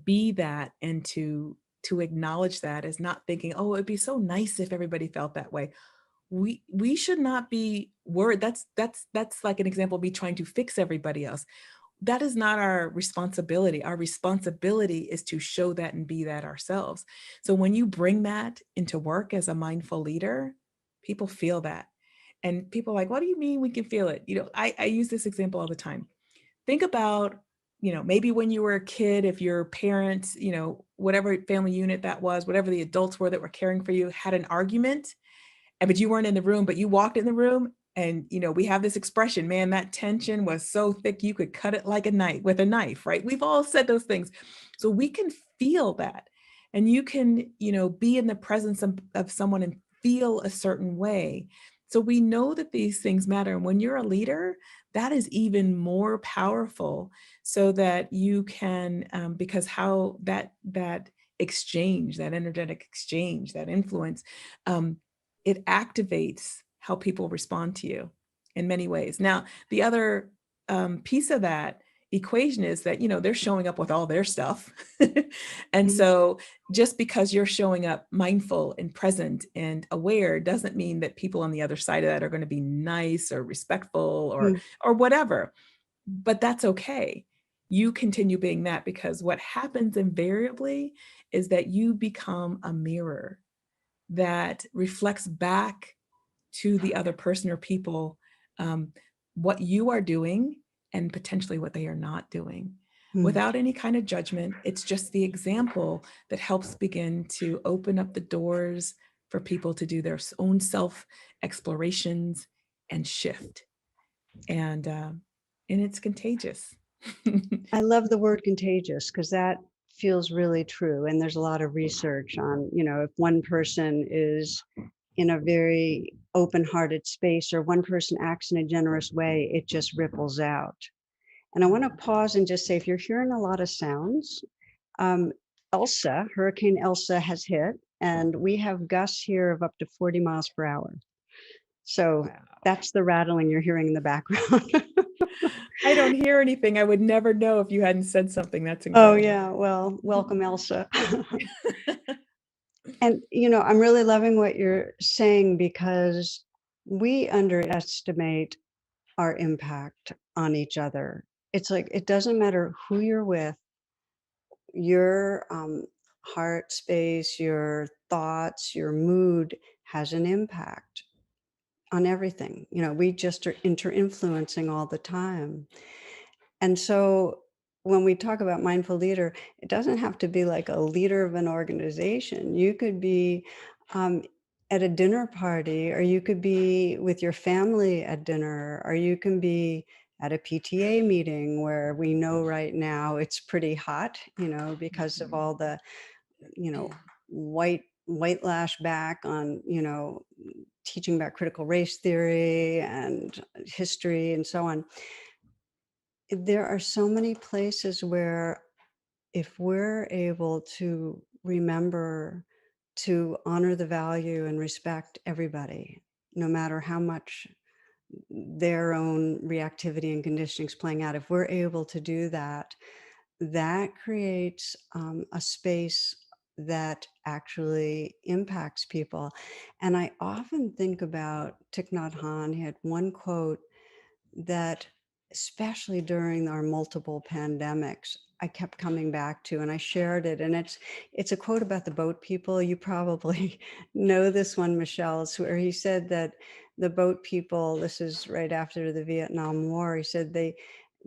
be that, and to acknowledge that, as not thinking, oh, it'd be so nice if everybody felt that way. We should not be worried. That's like an example of me trying to fix everybody else. That is not our responsibility. Our responsibility is to show that and be that ourselves. So when you bring that into work as a mindful leader, people feel that. And people are like, what do you mean we can feel it? I use this example all the time. Think about, maybe when you were a kid, if your parents, whatever family unit that was, whatever the adults were that were caring for you, had an argument, but you weren't in the room, but you walked in the room, and we have this expression, man, that tension was so thick you could cut it like a knife with a knife, right? We've all said those things. So we can feel that, and you can be in the presence of someone and feel a certain way. So we know that these things matter, and when you're a leader, that is even more powerful, so that you can because how that exchange, that energetic exchange, that influence, it activates how people respond to you in many ways. Now, the other piece of that equation is that, they're showing up with all their stuff. And Mhm. so just because you're showing up mindful and present and aware doesn't mean that people on the other side of that are going to be nice or respectful Mm. or whatever. But that's okay. You continue being that, because what happens invariably is that you become a mirror that reflects back to the other person or people, um, what you are doing and potentially what they are not doing, Mm. without any kind of judgment. It's just the example that helps begin to open up the doors for people to do their own self explorations and shift. And it's contagious. I love the word contagious because that feels really true. And there's a lot of research on, if one person is in a very open-hearted space or one person acts in a generous way, it just ripples out. And I want to pause and just say, if you're hearing a lot of sounds, um, Hurricane Elsa has hit, and we have gusts here of up to 40 miles per hour. So Wow. that's the rattling you're hearing in the background. I don't hear anything. I would never know if you hadn't said something. That's Oh, incredible. yeah. Well, welcome, Elsa. And, I'm really loving what you're saying because we underestimate our impact on each other. It's like, it doesn't matter who you're with, your heart space, your thoughts, your mood has an impact on everything. We just are inter-influencing all the time. And so when we talk about mindful leader, it doesn't have to be like a leader of an organization. You could be um, at a dinner party, or you could be with your family at dinner, or you can be at a PTA meeting where we know right now it's pretty hot, because of Mhm. all the, white lash back on, teaching about critical race theory and history and so on. There are so many places where if we're able to remember to honor the value and respect everybody, no matter how much their own reactivity and conditioning is playing out, if we're able to do that, that creates a space that actually impacts people. And I often think about Thich Nhat Hanh. He had one quote that, especially during our multiple pandemics, I kept coming back to, and I shared it. And it's a quote about the boat people. You probably know this one, Michelle. It's where he said that the boat people, this is right after the Vietnam War, he said they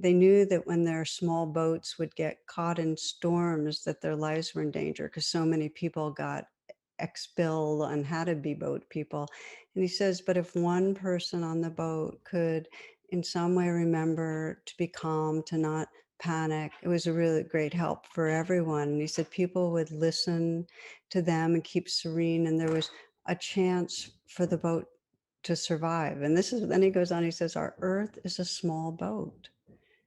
knew that when their small boats would get caught in storms, that their lives were in danger because so many people got expelled and had to be boat people. And he says, but if one person on the boat could in some way remember to be calm, to not panic, it was a really great help for everyone. And he said people would listen to them and keep serene, and there was a chance for the boat to survive. And this is, then he goes on, he says, our Earth is a small boat.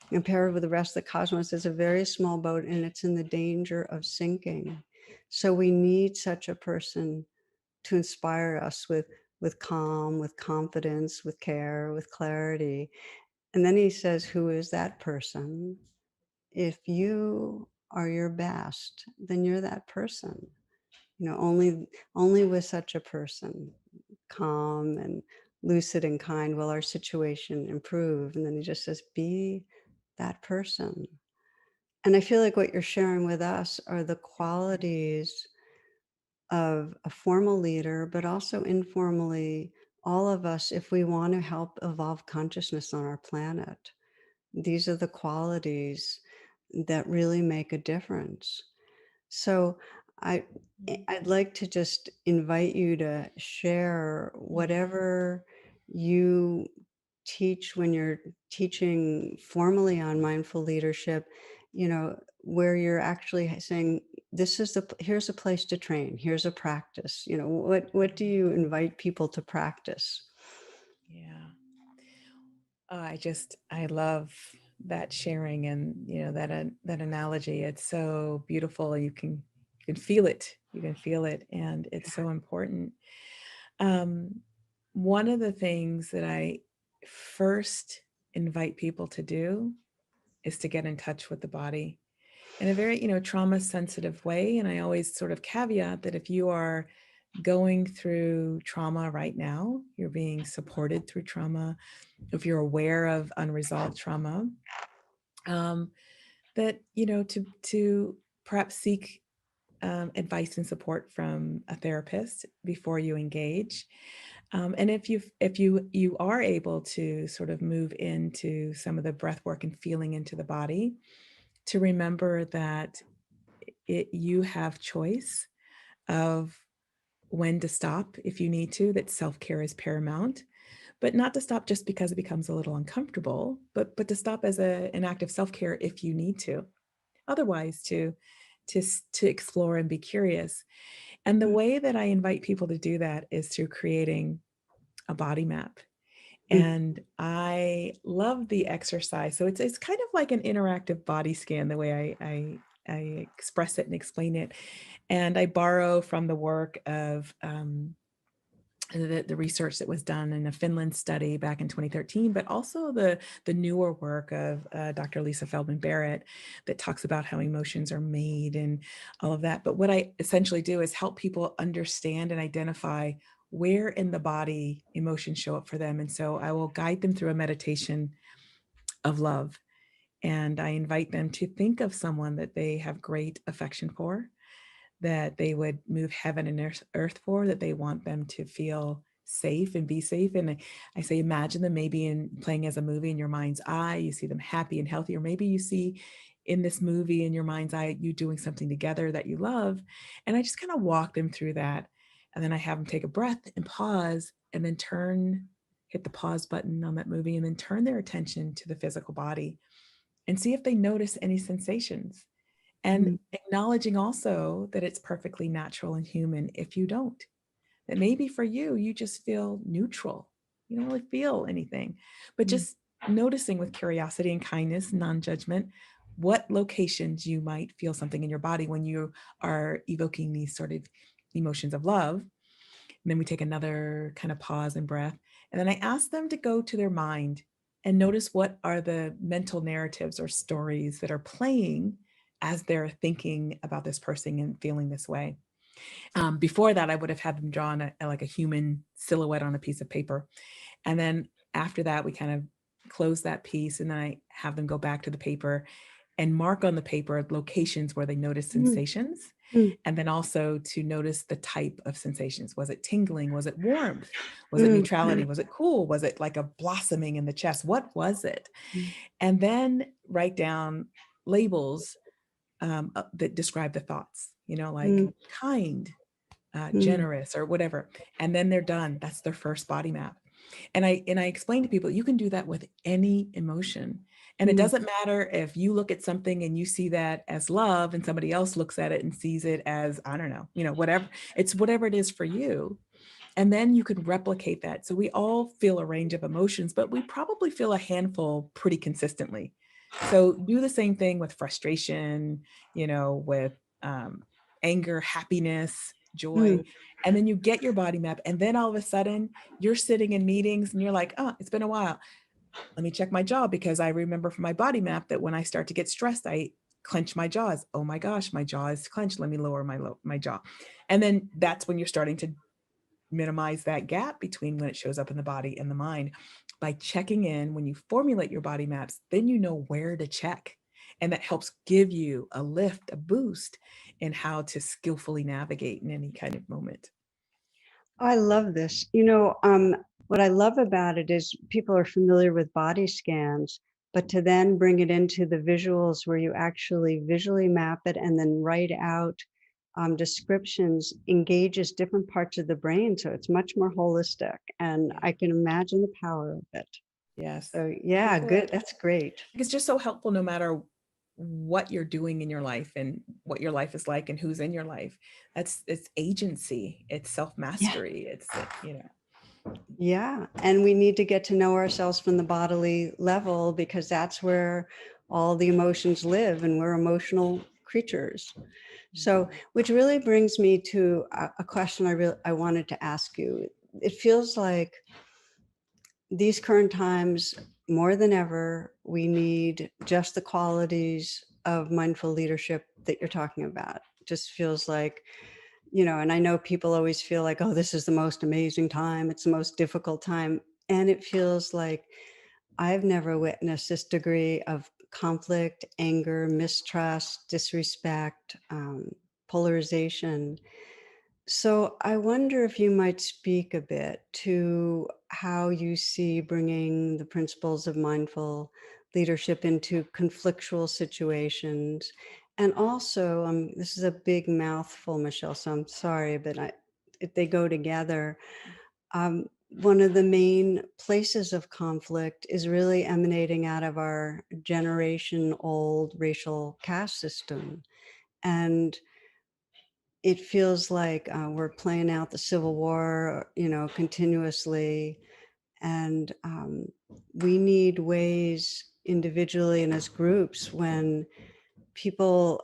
Compared with the rest of the cosmos, it's a very small boat and it's in the danger of sinking. So we need such a person to inspire us with calm, with confidence, with care, with clarity. And then he says, who is that person? If you are your best, then you're that person. Only with such a person, calm and lucid and kind, will our situation improve. And then he just says, be that person. And I feel like what you're sharing with us are the qualities of a formal leader, but also informally, all of us, if we want to help evolve consciousness on our planet, these are the qualities that really make a difference. So I I'd like to just invite you to share whatever you teach when you're teaching formally on mindful leadership, where you're actually saying, this is here's a place to train, here's a practice. What do you invite people to practice? Yeah. I love that sharing and that analogy. It's so beautiful. You can feel it. You can feel it, and it's so important. Um, One of the things that I first invite people to do is to get in touch with the body in a very, trauma sensitive way. And I always sort of caveat that if you are going through trauma right now, you're being supported through trauma, if you're aware of unresolved trauma, um, that to perhaps seek advice and support from a therapist before you engage. And if you are able to sort of move into some of the breath work and feeling into the body, to remember that you have choice of when to stop if you need to, that self-care is paramount, but not to stop just because it becomes a little uncomfortable, but to stop as an act of self-care if you need to. Otherwise, to explore and be curious. And the Mm, way that I invite people to do that is through creating a body map. mm, And I love the exercise. So it's kind of like an interactive body scan, the way I express it and explain it. And I borrow from the work of the research that was done in a Finland study back in 2013, but also the newer work of Dr. Lisa Feldman Barrett that talks about how emotions are made and all of that. But what I essentially do is help people understand and identify where in the body emotions show up for them. And so I will guide them through a meditation of love. And I invite them to think of someone that they have great affection for, that they would move heaven and earth for, that they want them to feel safe and be safe. And I say, imagine them maybe in playing as a movie in your mind's eye. You see them happy and healthy, or maybe you see in this movie in your mind's eye, you doing something together that you love. And I just kind of walk them through that. And then I have them take a breath and pause, and then hit the pause button on that movie, and then turn their attention to the physical body and see if they notice any sensations. And Mm, acknowledging also that it's perfectly natural and human if you don't. That maybe for you, you just feel neutral. You don't really feel anything, but mm, just noticing with curiosity and kindness, non judgment, what locations you might feel something in your body when you are evoking these sort of emotions of love. And then we take another kind of pause and breath. And then I ask them to go to their mind and notice what are the mental narratives or stories that are playing as they're thinking about this person and feeling this way. Before that, I would have had them draw on like a human silhouette on a piece of paper. And then after that, we kind of close that piece, and then I have them go back to the paper and mark on the paper locations where they notice mm, sensations. mm, And then also to notice the type of sensations. Was it tingling? Was it warmth? Was it mm, neutrality? Was it cool? Was it like a blossoming in the chest? What was it? mm, And then write down labels that describe the thoughts, like mm, kind, mm, generous, or whatever. And then they're done. That's their first body map. And I explain to people, you can do that with any emotion. And it mm. doesn't matter if you look at something and you see that as love and somebody else looks at it and sees it as, I don't know, whatever. It's whatever it is for you. And then you can replicate that. So we all feel a range of emotions, but we probably feel a handful pretty consistently. So do the same thing with frustration, with anger, happiness, joy. Mm. And then you get your body map. And then all of a sudden you're sitting in meetings and you're like, oh, it's been a while. Let me check my jaw, because I remember from my body map that when I start to get stressed, I clench my jaws. Oh my gosh, my jaw is clenched. Let me lower my jaw. And then that's when you're starting to minimize that gap between when it shows up in the body and the mind. By checking in, when you formulate your body maps, then you know where to check. And that helps give you a lift, a boost in how to skillfully navigate in any kind of moment. I love this. What I love about it is people are familiar with body scans, but to then bring it into the visuals where you actually visually map it and then write out descriptions engages different parts of the brain. So it's much more holistic. And Yeah. I can imagine the power of it. Yes. So, yeah, good. That's great. It's just so helpful no matter what you're doing in your life and what your life is like and who's in your life. It's agency, it's Yeah. self-mastery, it's. Yeah. And we need to get to know ourselves from the bodily level because that's where all the emotions live and we're emotional creatures. So, Mhm. which really brings me to a question I wanted to ask you. It feels like these current times, more than ever, we need just the qualities of mindful leadership that you're talking about. Just feels like, and I know people always feel like, oh, this is the most amazing time. It's the most difficult time. And it feels like I've never witnessed this degree of conflict, anger, mistrust, disrespect, polarization. So I wonder if you might speak a bit to how you see bringing the principles of mindful leadership into conflictual situations. And also, this is a big mouthful, Michelle, so I'm sorry, but if they go together, one of the main places of conflict is really emanating out of our generation old racial caste system. And it feels like we're playing out the Civil War, continuously. And we need ways individually and as groups when people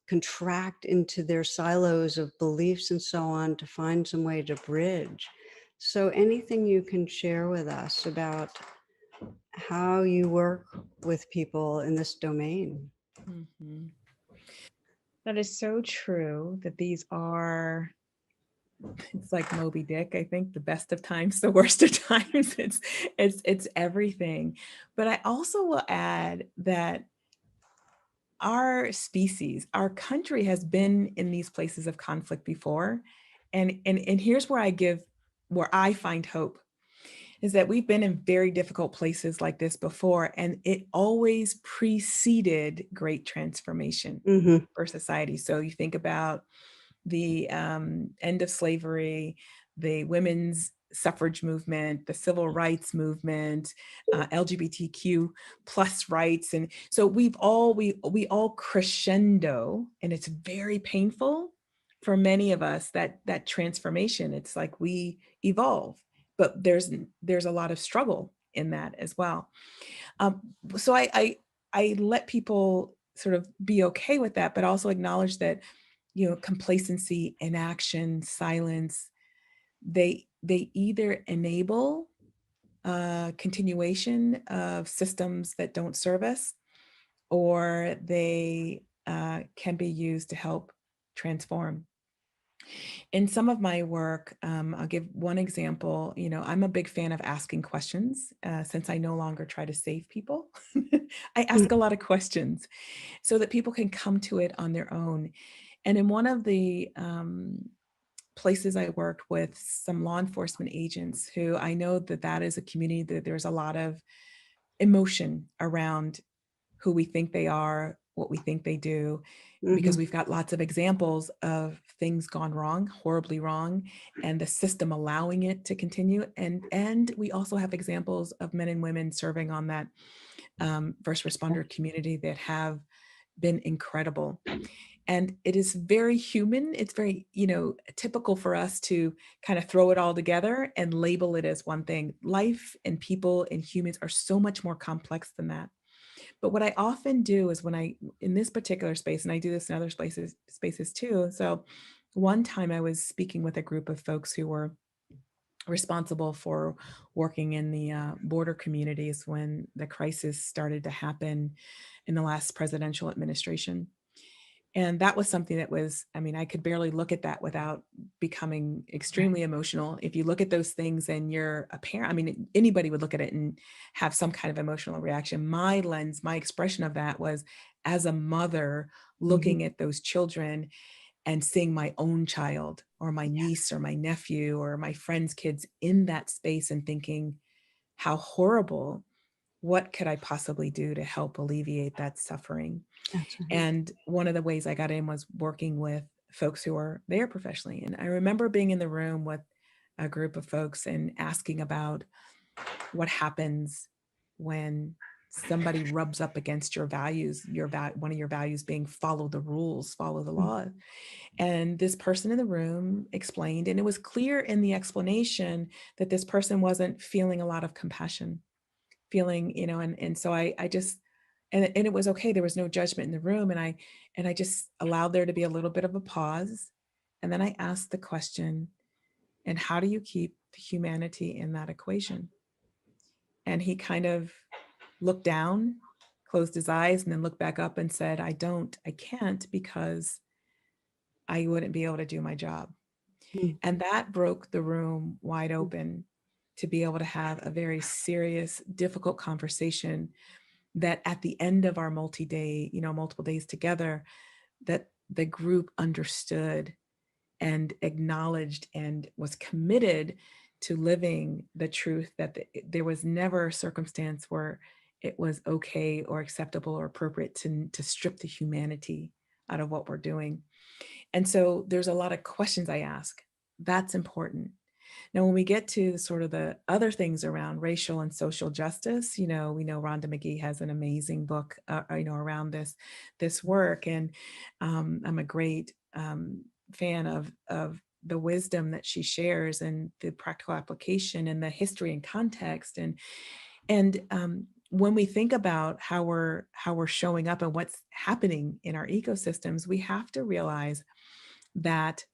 contract into their silos of beliefs and so on to find some way to bridge. So, anything you can share with us about how you work with people in this domain? Mhm. That is so true that these are, it's like Moby Dick, I think, the best of times, the worst of times. It's everything. But I also will add that our species, our country has been in these places of conflict before. And here's where I find hope, is that we've been in very difficult places like this before, and it always preceded great transformation Hmm. for society. So you think about the end of slavery, the women's suffrage movement, the civil rights movement, LGBTQ plus rights. And so we all crescendo, and it's very painful for many of us, that transformation. It's like we evolve, but there's a lot of struggle in that as well. So I let people sort of be okay with that, but also acknowledge that, complacency, inaction, silence, they either enable continuation of systems that don't serve us, or they can be used to help transform. In some of my work, I'll give one example. I'm a big fan of asking questions. Since I no longer try to save people, I ask a lot of questions so that people can come to it on their own. And in one of the places I worked with some law enforcement agents, who I know that is a community that there's a lot of emotion around who we think they are, what we think they do, because Mm-hmm. we've got lots of examples of things gone wrong, horribly wrong, and the system allowing it to continue. And we also have examples of men and women serving on that first responder community that have been incredible. And it is very human. It's very, typical for us to kind of throw it all together and label it as one thing. Life and people and humans are so much more complex than that. But what I often do is, in this particular space, and I do this in other spaces too. So one time I was speaking with a group of folks who were responsible for working in the border communities when the crisis started to happen in the last presidential administration. And that was something that was, I could barely look at that without becoming extremely emotional. If you look at those things and you're a parent, anybody would look at it and have some kind of emotional reaction. My lens, my expression of that was as a mother Mm-hmm. looking at those children and seeing my own child or my niece or my nephew or my friend's kids in that space and thinking, how horrible. What could I possibly do to help alleviate that suffering? That's right. And one of the ways I got in was working with folks who are there professionally. And I remember being in the room with a group of folks and asking about what happens when somebody rubs up against your values, one of your values being follow the rules, follow the law. And this person in the room explained, and it was clear in the explanation that this person wasn't feeling a lot of compassion, and so I just, and it was okay. There was no judgment in the room. And I just allowed there to be a little bit of a pause. And then I asked the question, and how do you keep the humanity in that equation? And he kind of looked down, closed his eyes, and then looked back up and said, I can't, because I wouldn't be able to do my job. Mm-hmm. And that broke the room wide open to be able to have a very serious, difficult conversation that at the end of our multiple days together, that the group understood and acknowledged and was committed to living the truth that there was never a circumstance where it was okay or acceptable or appropriate to strip the humanity out of what we're doing. And so there's a lot of questions I ask. That's important. Now, when we get to sort of the other things around racial and social justice, we know Rhonda McGee has an amazing book, around this work, and I'm a great fan of the wisdom that she shares and the practical application and the history and context, and when we think about how we're showing up and what's happening in our ecosystems, we have to realize that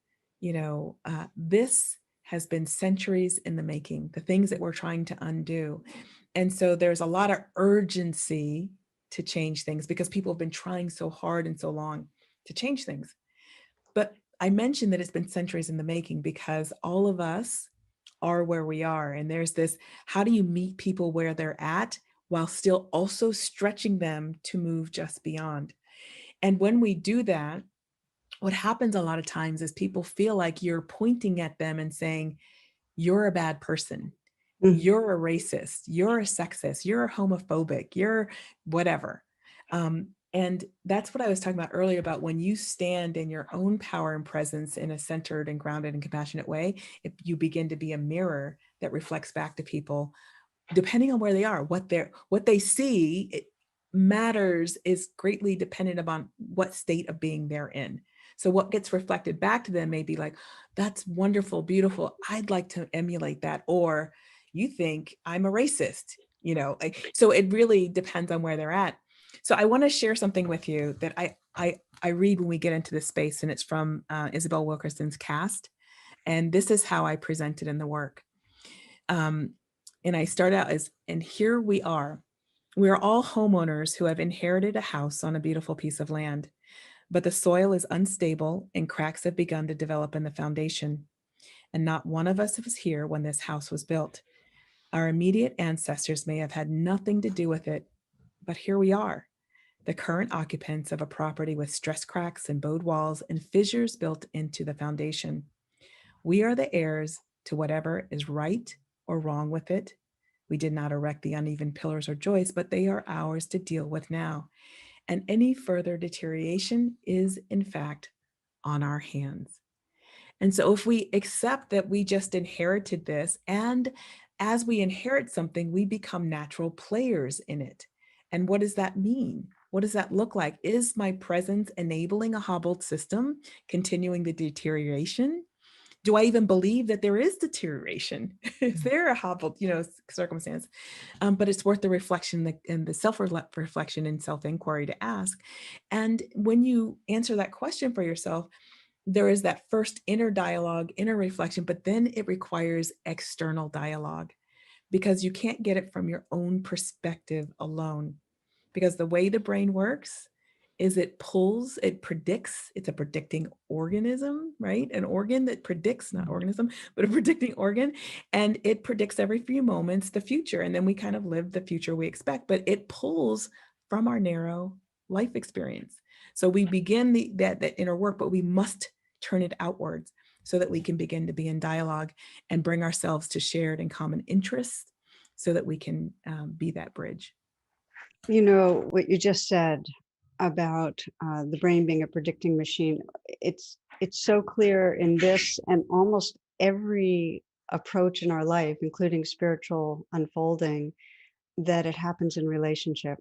this has been centuries in the making, the things that we're trying to undo. And so there's a lot of urgency to change things because people have been trying so hard and so long to change things. But I mentioned that it's been centuries in the making because all of us are where we are. And there's this, how do you meet people where they're at while still also stretching them to move just beyond? And when we do that, what happens a lot of times is people feel like you're pointing at them and saying, you're a bad person, you're a racist, you're a sexist, you're a homophobic, you're whatever. And that's what I was talking about earlier about when you stand in your own power and presence in a centered and grounded and compassionate way, if you begin to be a mirror that reflects back to people, depending on where they are, what they see, it matters, is greatly dependent upon what state of being they're in. So what gets reflected back to them may be like, that's wonderful, beautiful, I'd like to emulate that. Or you think I'm a racist, so it really depends on where they're at. So I want to share something with you that I read when we get into this space, and it's from Isabel Wilkerson's Cast. And this is how I present it in the work. Um, and I start out as, and here we are. We are all homeowners who have inherited a house on a beautiful piece of land, but the soil is unstable and cracks have begun to develop in the foundation. And not one of us was here when this house was built. Our immediate ancestors may have had nothing to do with it, but here we are, the current occupants of a property with stress cracks and bowed walls and fissures built into the foundation. We are the heirs to whatever is right or wrong with it. We did not erect the uneven pillars or joists, but they are ours to deal with now. And any further deterioration is, in fact, on our hands. And so if we accept that we just inherited this, and as we inherit something, we become natural players in it. And what does that mean? What does that look like? Is my presence enabling a hobbled system, continuing the deterioration? Do I even believe that there is deterioration? Is there a hobbled, circumstance? But it's worth the reflection and the self-reflection and self-inquiry to ask. And when you answer that question for yourself, there is that first inner dialogue, inner reflection, but then it requires external dialogue, because you can't get it from your own perspective alone. Because the way the brain works is it predicts, it's a predicting organism, right? An organ that predicts, not organism, but a predicting organ. And it predicts every few moments the future. And then we kind of live the future we expect, but it pulls from our narrow life experience. So we begin that inner work, but we must turn it outwards so that we can begin to be in dialogue and bring ourselves to shared and common interests so that we can be that bridge. You know, what you just said about the brain being a predicting machine, it's so clear in this and almost every approach in our life, including spiritual unfolding, that it happens in relationship.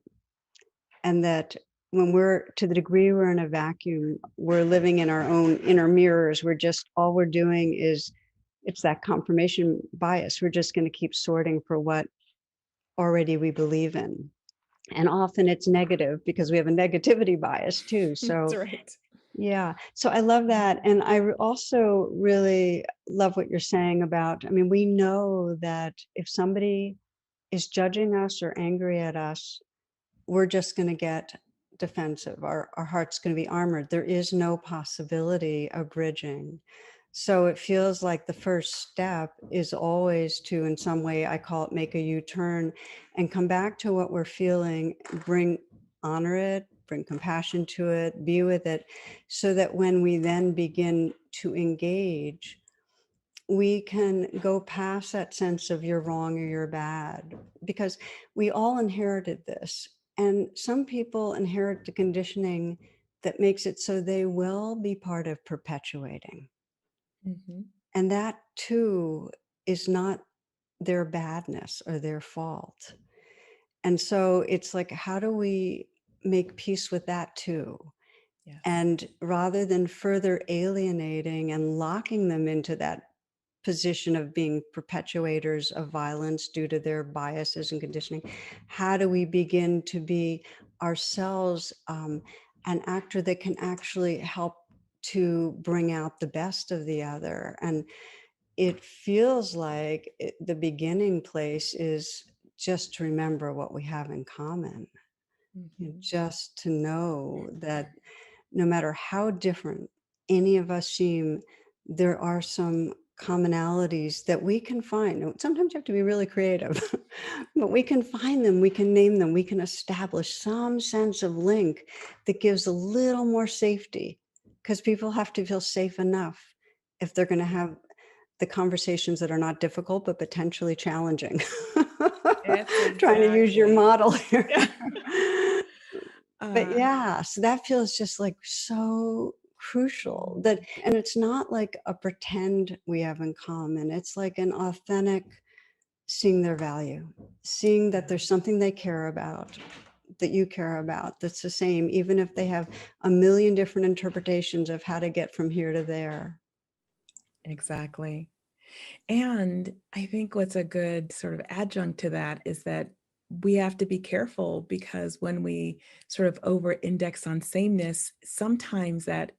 And that when we're, to the degree we're in a vacuum, we're living in our own inner mirrors. All we're doing is, it's that confirmation bias. We're just going to keep sorting for what already we believe in. And often it's negative because we have a negativity bias too. That's So right. yeah, so I love that. And also really love what you're saying about, I mean, we know that if somebody is judging us or angry at us, we're just going to get defensive. Our heart's going to be armored. There is no possibility of bridging. So it feels like the first step is always to, in some way, I call it make a U-turn and come back to what we're feeling, honor it, bring compassion to it, be with it, so that when we then begin to engage, we can go past that sense of you're wrong or you're bad, because we all inherited this. And some people inherit the conditioning that makes it so they will be part of perpetuating. Mm-hmm. And that too is not their badness or their fault. And so it's like, how do we make peace with that too? Yes. And rather than further alienating and locking them into that position of being perpetuators of violence due to their biases and conditioning, how do we begin to be ourselves an actor that can actually help to bring out the best of the other? And it feels like the beginning place is just to remember what we have in common, Mm-hmm. just to know that no matter how different any of us seem, there are some commonalities that we can find. Sometimes you have to be really creative, but we can find them, we can name them, we can establish some sense of link that gives a little more safety, because people have to feel safe enough if they're going to have the conversations that are not difficult but potentially challenging. It's Trying to use your exactly. model here. Yeah. But Uh, yeah, so that feels just like so crucial that, and it's not like a pretend we have in common. It's like an authentic seeing their value, seeing that there's something they care about, that you care about, that's the same, even if they have a million different interpretations of how to get from here to there. exactly. And I think what's a good sort of adjunct to that is that we have to be careful because when we sort of over index on sameness, sometimes that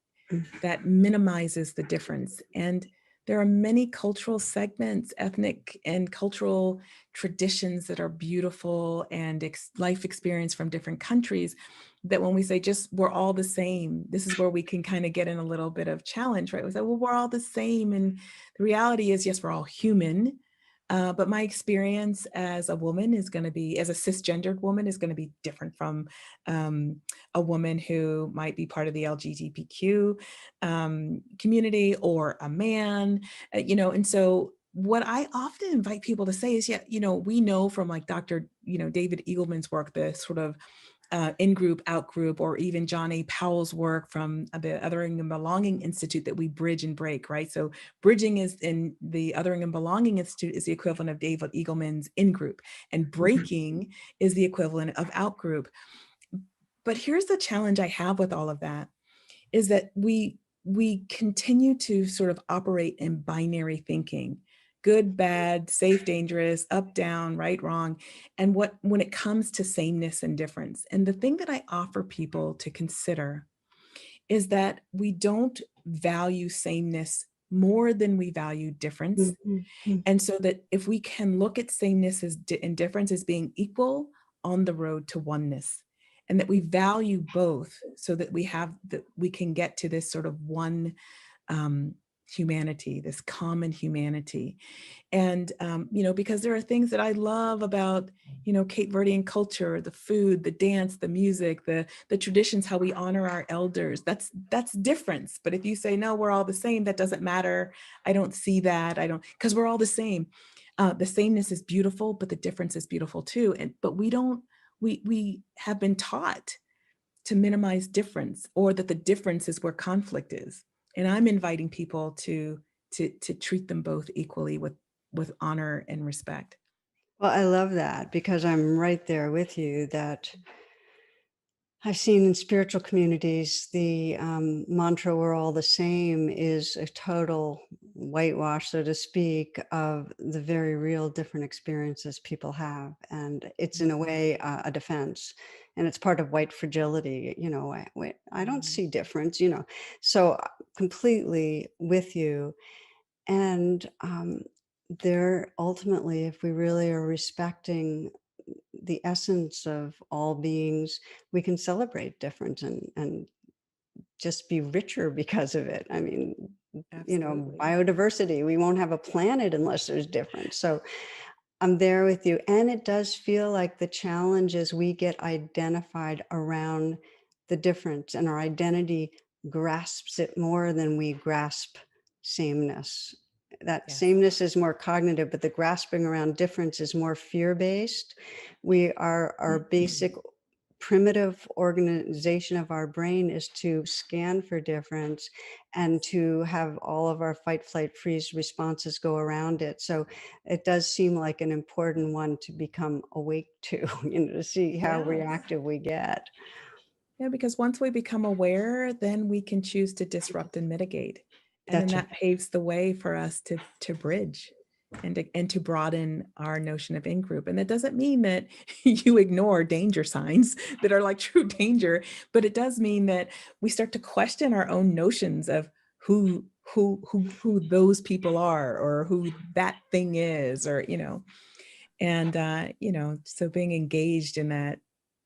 minimizes the difference. And there are many cultural segments, ethnic and cultural traditions that are beautiful and life experience from different countries that when we say just we're all the same, this is where we can kind of get in a little bit of challenge, right? We say, well, we're all the same. And the reality is, yes, we're all human. But my experience as a woman is going to be, as a cisgendered woman, is going to be different from um, a woman who might be part of the LGBTQ community or a man, and so what I often invite people to say is, yeah, we know from like Dr. David Eagleman's work, the sort of in-group, out-group, or even John A. Powell's work from the Othering and Belonging Institute that we bridge and break, right? So bridging is in the Othering and Belonging Institute is the equivalent of David Eagleman's in-group, and Mhm. breaking is the equivalent of out-group. But here's the challenge I have with all of that is that we continue to sort of operate in binary thinking, good, bad, safe, dangerous, up, down, right, wrong. And when it comes to sameness and difference, and the thing that I offer people to consider is that we don't value sameness more than we value difference. Mhm. Mhm. And so that if we can look at sameness and difference as being equal on the road to oneness, and that we value both so that we can get to this sort of one um, humanity, this common humanity. And because there are things that I love about Cape Verdean culture, the food, the dance, the music, the traditions, how we honor our elders. That's difference. But if you say no, we're all the same, that doesn't matter. I don't see that. I don't, because we're all the same. The sameness is beautiful, but the difference is beautiful too. But we don't. We have been taught to minimize difference, or that the difference is where conflict is. And I'm inviting people to treat them both equally with honor and respect. Well, I love that because I'm right there with you that I've seen in spiritual communities, the mantra "we're all the same" is a total whitewash, so to speak, of the very real different experiences people have. And it's in a way a defense. And it's part of white fragility. I don't Mm. see difference. So completely with you. And there ultimately, if we really are respecting the essence of all beings, we can celebrate difference and just be richer because of it. I mean, Absolutely. biodiversity, we won't have a planet unless there's difference. So I'm there with you. And it does feel like the challenge is we get identified around the difference, and our identity grasps it more than we grasp sameness. That Yes. sameness is more cognitive, but the grasping around difference is more fear based. Our basic primitive organization of our brain is to scan for difference and to have all of our fight, flight, freeze responses go around it. So it does seem like an important one to become awake to, to see how Yes. reactive we get. Yeah, because once we become aware, then we can choose to disrupt and mitigate. And then That's that paves the way for us to bridge and to broaden our notion of in-group. And that doesn't mean that you ignore danger signs that are like true danger, but it does mean that we start to question our own notions of who those people are, or who that thing is, or and so being engaged in that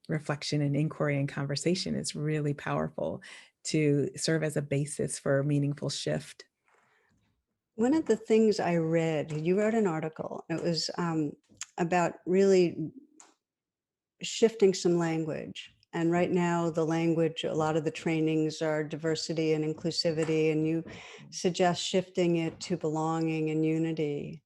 reflection and inquiry and conversation is really powerful to serve as a basis for a meaningful shift. one of the things I read. You wrote an article. It was about really shifting some language. And right now, the language, a lot of the trainings are diversity and inclusivity, and you suggest shifting it to belonging and unity.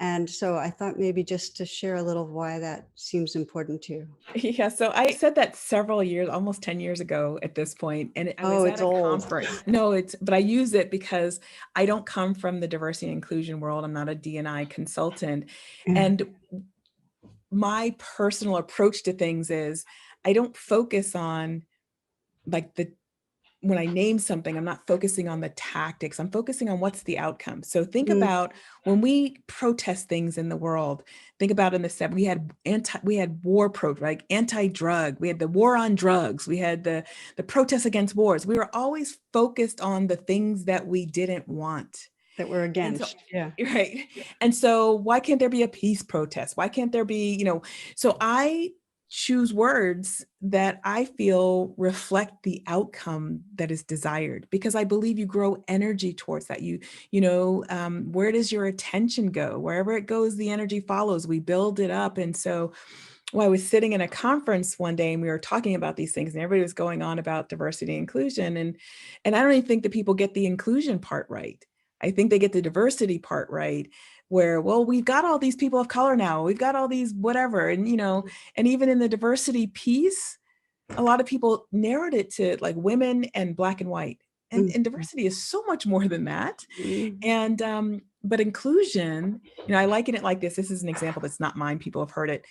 And so I thought maybe just to share a little why that seems important to you. Yeah, so I said that several years, almost 10 years ago at this point, and I Oh, was at it's a old. conference. No, but I use it because I don't come from the diversity and inclusion world. I'm not a D&I consultant. Yeah. And my personal approach to things is I don't focus on like when I name something, I'm not focusing on the tactics. I'm focusing on what's the outcome. So think Mm, about when we protest things in the world. Think about in the '70s, we had war like anti-drug. We had the war on drugs. We had the protests against wars. We were always focused on the things that we didn't want. that we're And so, against. Yeah. right. And so why can't there be a peace protest? Why can't there be, so I choose words that I feel reflect the outcome that is desired, because I believe you grow energy towards that. Where does your attention go? Wherever it goes, the energy follows. We build it up. And so I was sitting in a conference one day and we were talking about these things and everybody was going on about diversity and inclusion. And I don't even think that people get the inclusion part right. I think they get the diversity part right, where, well, we've got all these people of color now, we've got all these whatever. And, and even in the diversity piece, a lot of people narrowed it to like women and black and white. And, Mm, and diversity is so much more than that. mm, And, but inclusion, I liken it like this. This is an example that's not mine. People have heard it.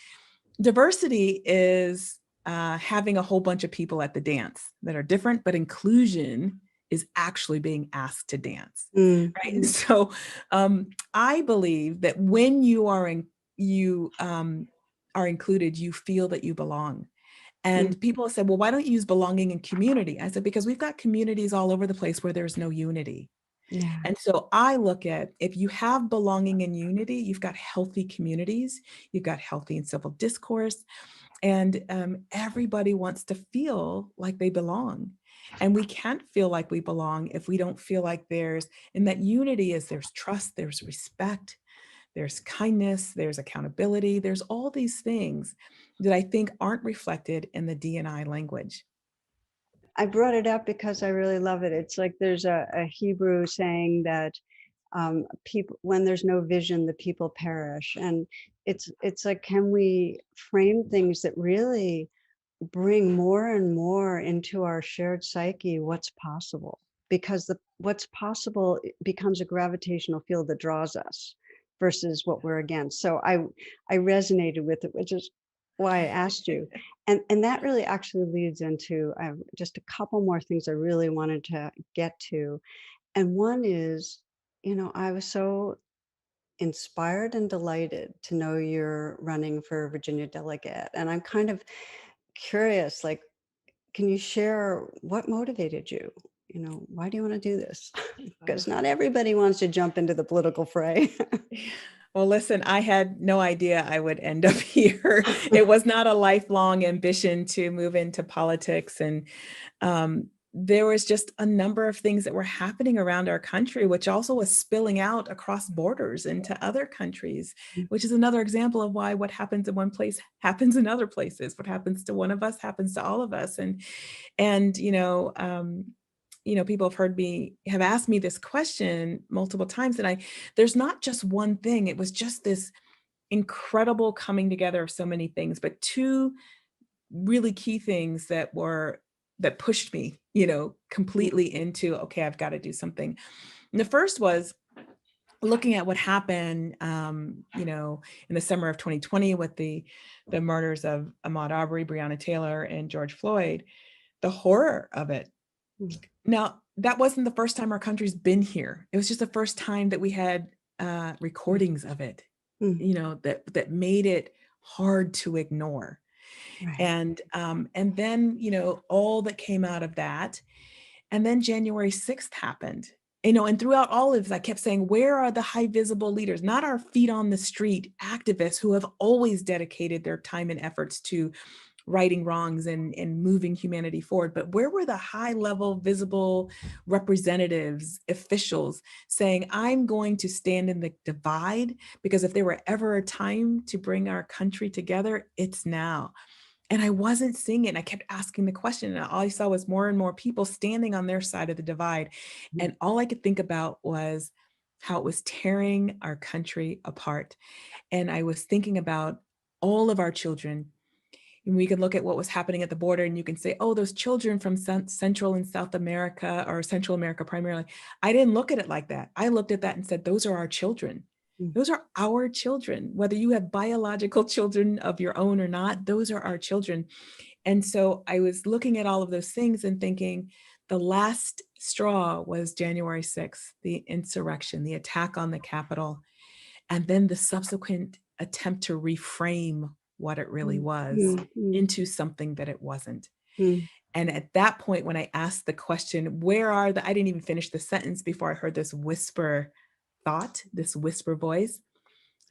Diversity is having a whole bunch of people at the dance that are different, but inclusion is actually being asked to dance, mm, right? And so I believe that when you are included, you feel that you belong. mm. And people have said, well, why don't you use belonging and community? I said, because we've got communities all over the place where there's no unity. Yeah. And so I look at, if you have belonging and unity, you've got healthy communities, you've got healthy and civil discourse, and everybody wants to feel like they belong. And we can't feel like we belong if we don't feel like and that unity is there's trust, there's respect, there's kindness, there's accountability, there's all these things that I think aren't reflected in the D&I language. I brought it up because I really love it. It's like there's a Hebrew saying that people, when there's no vision, the people perish. And it's like, can we frame things that really bring more and more into our shared psyche what's possible? Because what's possible becomes a gravitational field that draws us versus what we're against. So I resonated with it, which is why I asked you. And that really actually leads into just a couple more things I really wanted to get to. And one is, I was so inspired and delighted to know you're running for Virginia delegate. And I'm kind of curious, like, can you share what motivated you? Why do you want to do this? Uh, Because not everybody wants to jump into the political fray. Well, listen, I had no idea I would end up here. It was not a lifelong ambition to move into politics. And there was just a number of things that were happening around our country, which also was spilling out across borders into other countries, which is another example of why what happens in one place happens in other places. What happens to one of us happens to all of us. And people have asked me this question multiple times, and there's not just one thing. It was just this incredible coming together of so many things, but two really key things that pushed me, completely into, okay, I've got to do something. And the first was looking at what happened, in the summer of 2020 with the murders of Ahmaud Arbery, Breonna Taylor, and George Floyd, the horror of it. Now, that wasn't the first time our country's been here. It was just the first time that we had recordings of it, that made it hard to ignore. Right. And then, all that came out of that. And then January 6th happened. And throughout all of this, I kept saying, where are the high visible leaders, not our feet on the street activists who have always dedicated their time and efforts to righting wrongs and moving humanity forward, but where were the high level visible representatives, officials saying, I'm going to stand in the divide, because if there were ever a time to bring our country together, it's now. And I wasn't seeing it. And I kept asking the question, and all I saw was more and more people standing on their side of the divide. And all I could think about was, how it was tearing our country apart. And I was thinking about all of our children. And we can look at what was happening at the border and you can say, oh, those children from Central and South America, or Central America primarily. I didn't look at it like that. I looked at that and said, those are our children. Those are our children. Whether you have biological children of your own or not, those are our children. And so I was looking at all of those things and thinking, the last straw was January 6th, the insurrection, the attack on the Capitol, and then the subsequent attempt to reframe what it really was into something that it wasn't. And at that point, when I asked the question, I didn't even finish the sentence before I heard this whisper thought, this whisper voice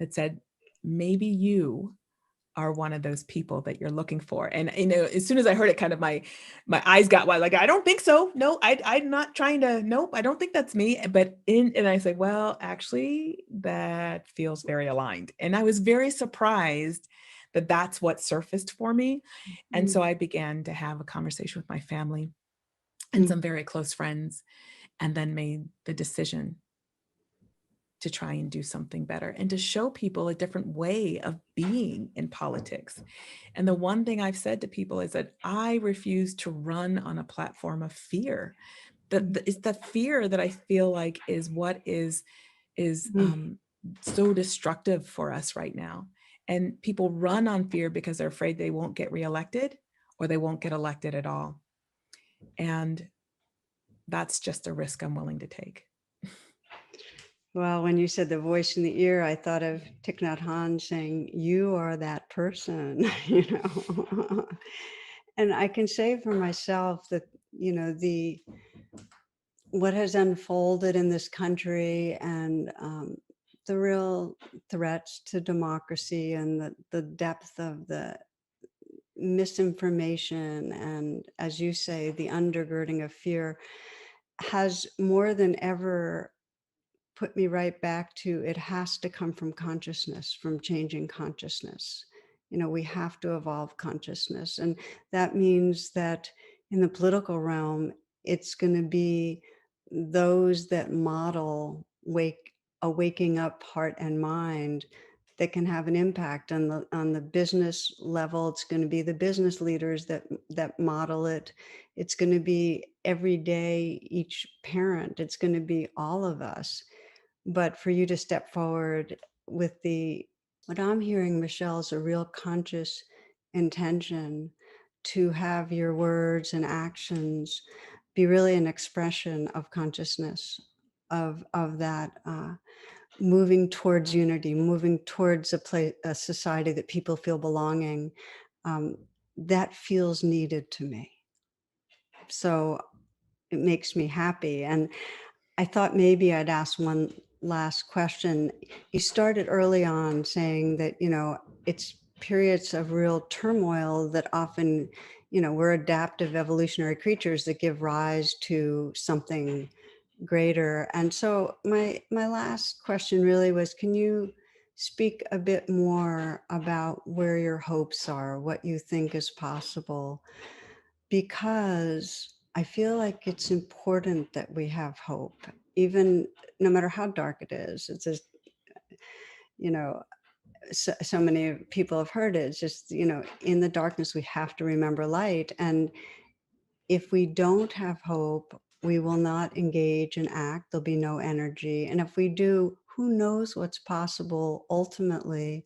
that said, maybe you are one of those people that you're looking for. And as soon as I heard it, kind of my eyes got wide, like, I don't think so. No, I'm not trying to, nope, I don't think that's me. And I said, well, actually, that feels very aligned. And I was very surprised that that's what surfaced for me. And so I began to have a conversation with my family and some very close friends, and then made the decision to try and do something better and to show people a different way of being in politics. And the one thing I've said to people is that I refuse to run on a platform of fear. It's the fear that I feel like is what is so destructive for us right now. And people run on fear because they're afraid they won't get reelected or they won't get elected at all. And that's just a risk I'm willing to take. Well, when you said the voice in the ear, I thought of Thich Nhat Hanh saying, you are that person, And I can say for myself that, what has unfolded in this country and the real threats to democracy and the depth of the misinformation and, as you say, the undergirding of fear has more than ever put me right back to, it has to come from consciousness, from changing consciousness. We have to evolve consciousness. And that means that in the political realm, it's going to be those that model a waking up heart and mind that can have an impact on the business level. It's going to be the business leaders that model it. It's going to be every day, each parent. It's going to be all of us. But for you to step forward with what I'm hearing, Michelle, is a real conscious intention to have your words and actions be really an expression of consciousness, of that moving towards unity, moving towards a society that people feel belonging. That feels needed to me. So it makes me happy. And I thought maybe I'd ask one last question. You started early on saying that, it's periods of real turmoil that often, we're adaptive evolutionary creatures that give rise to something greater. And so my last question really was, can you speak a bit more about where your hopes are, what you think is possible? Because I feel like it's important that we have hope, even no matter how dark it is. It's just, you know, so many people have heard it. It's just, in the darkness, we have to remember light. And if we don't have hope, we will not engage and act. There'll be no energy. And if we do, who knows what's possible ultimately?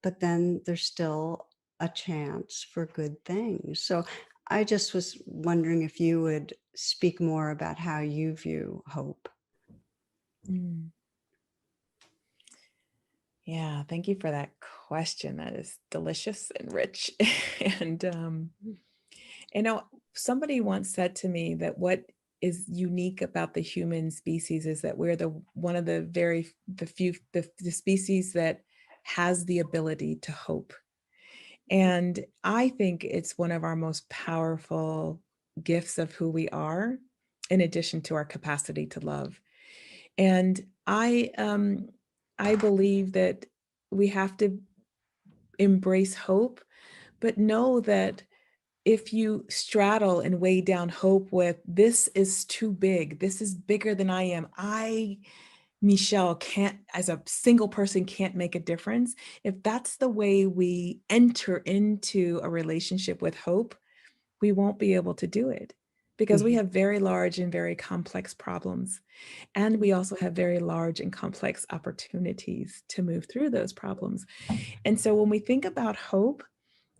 But then there's still a chance for good things. So I just was wondering if you would speak more about how you view hope. Yeah, thank you for that question. That is delicious and rich. And somebody once said to me that what is unique about the human species is that we're one of the few species that has the ability to hope. And I think it's one of our most powerful gifts of who we are, in addition to our capacity to love. And I believe that we have to embrace hope, but know that if you straddle and weigh down hope with, this is too big, this is bigger than I am, Michelle can't, as a single person, can't make a difference, if that's the way we enter into a relationship with hope, we won't be able to do it because we Mhm. have very large and very complex problems. And we also have very large and complex opportunities to move through those problems. And so when we think about hope,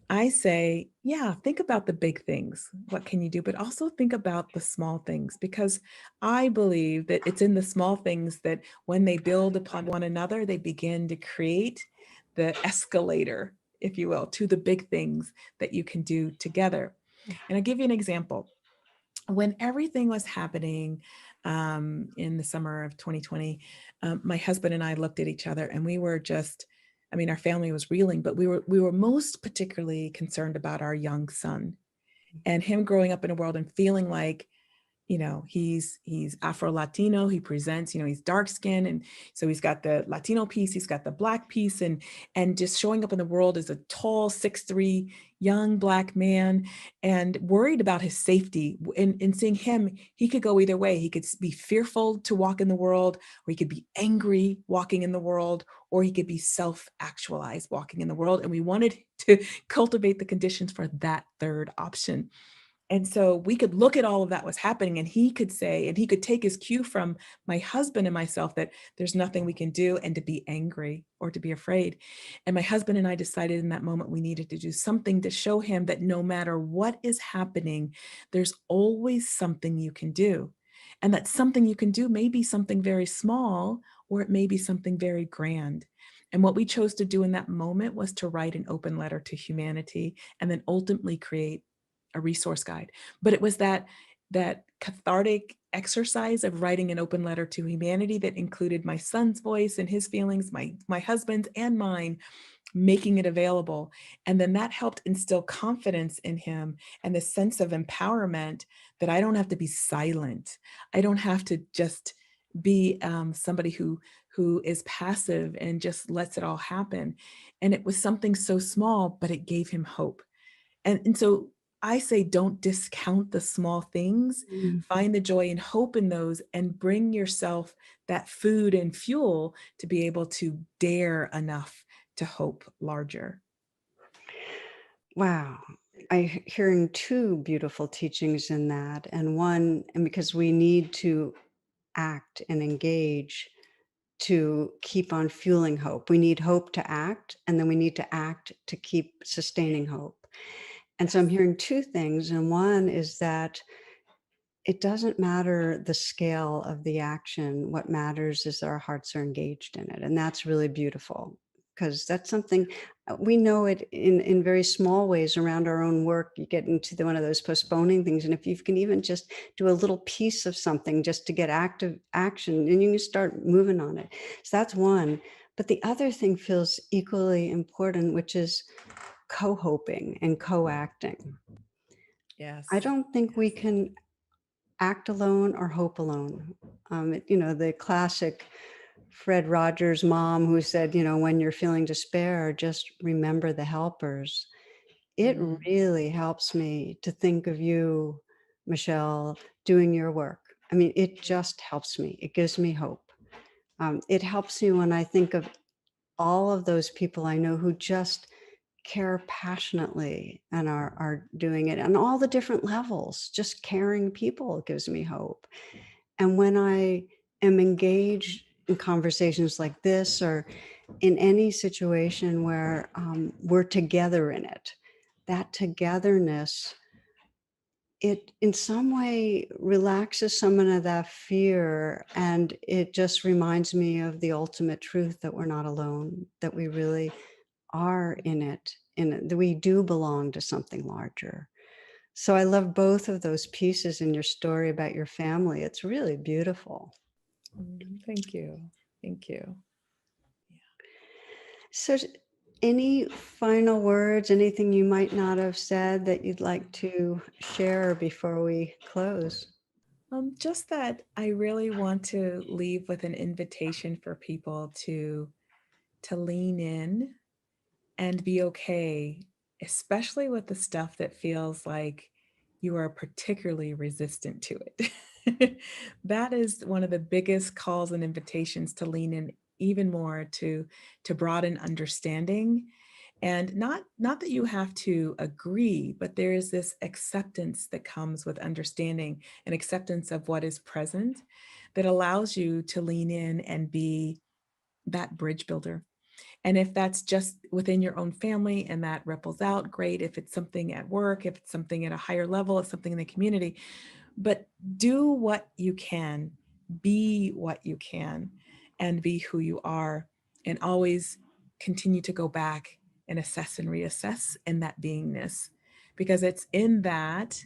I say, yeah, think about the big things. What can you do? But also think about the small things, because I believe that it's in the small things that when they build upon one another, they begin to create the escalator, if you will, to the big things that you can do together. And I'll give you an example. When everything was happening in the summer of 2020, my husband and I looked at each other and we were just, I mean, our family was reeling, but we were most particularly concerned about our young son and him growing up in a world and feeling like, he's Afro Latino. He presents, he's dark skinned, and so he's got the Latino piece, he's got the Black piece, and just showing up in the world as a tall 6'3" young Black man, and worried about his safety. And seeing him, he could go either way. He could be fearful to walk in the world, or he could be angry walking in the world, or he could be self-actualized walking in the world. And we wanted to cultivate the conditions for that third option. And so we could look at all of that was happening, and he could say, and he could take his cue from my husband and myself, that there's nothing we can do, and to be angry or to be afraid. And my husband and I decided in that moment we needed to do something to show him that no matter what is happening, there's always something you can do. And that something you can do may be something very small, or it may be something very grand. And what we chose to do in that moment was to write an open letter to humanity, and then ultimately create a resource guide. But it was that cathartic exercise of writing an open letter to humanity that included my son's voice and his feelings, my husband's and mine, making it available. And then that helped instill confidence in him and the sense of empowerment that I don't have to be silent. I don't have to just be somebody who is passive and just lets it all happen. And it was something so small, but it gave him hope. And so I say, don't discount the small things. Mm. Find the joy and hope in those, and bring yourself that food and fuel to be able to dare enough to hope larger. Wow. Hearing two beautiful teachings in that. And one, and because we need to act and engage to keep on fueling hope. We need hope to act, and then we need to act to keep sustaining hope. And so I'm Yes. hearing two things. And one is that it doesn't matter the scale of the action. What matters is that our hearts are engaged in it. And that's really beautiful, because that's something we know it in very small ways around our own work. You get into one of those postponing things. And if you can even just do a little piece of something just to get active action, and you can start moving on it. So that's one. But the other thing feels equally important, which is co-hoping and co-acting. I Yes. don't think we Yes. can act alone or hope alone. The classic Fred Rogers mom who said, when you're feeling despair, just remember the helpers. It Mm, really helps me to think of you, Michelle, doing your work. I mean, it just helps me. It gives me hope. It helps me when I think of all of those people I know who just care passionately and are doing it on all the different levels. Just caring people gives me hope. And when I am engaged in conversations like this, or in any situation where we're together in it, that togetherness, it in some way relaxes some of that fear. And it just reminds me of the ultimate truth that we're not alone, that we really are in it, that we do belong to something larger. So I love both of those pieces in your story about your family. It's really beautiful. thank you. Thank you. So, any final words, anything you might not have said that you'd like to share before we close? Just that I really want to leave with an invitation for people to lean in and be okay, especially with the stuff that feels like you are particularly resistant to it. That is one of the biggest calls and invitations to lean in even more to broaden understanding. And not that you have to agree, but there is this acceptance that comes with understanding and acceptance of what is present that allows you to lean in and be that bridge builder. And if that's just within your own family and that ripples out, great. If it's something at work, if it's something at a higher level, if something in the community, but do what you can, be what you can, and be who you are, and always continue to go back and assess and reassess in that beingness, because it's in that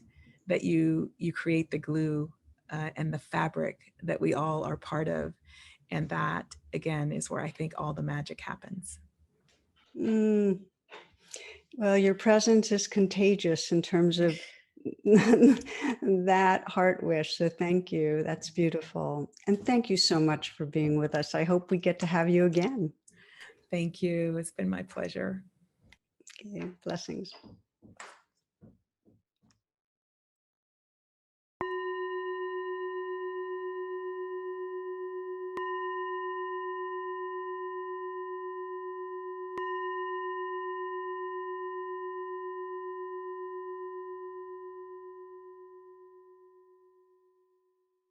that you create the glue and the fabric that we all are part of, and that again is where I think all the magic happens. Mm, well, your presence is contagious in terms of that heart wish. So thank you. That's beautiful. And thank you so much for being with us. I hope we get to have you again. Thank you. It's been my pleasure. Okay, blessings.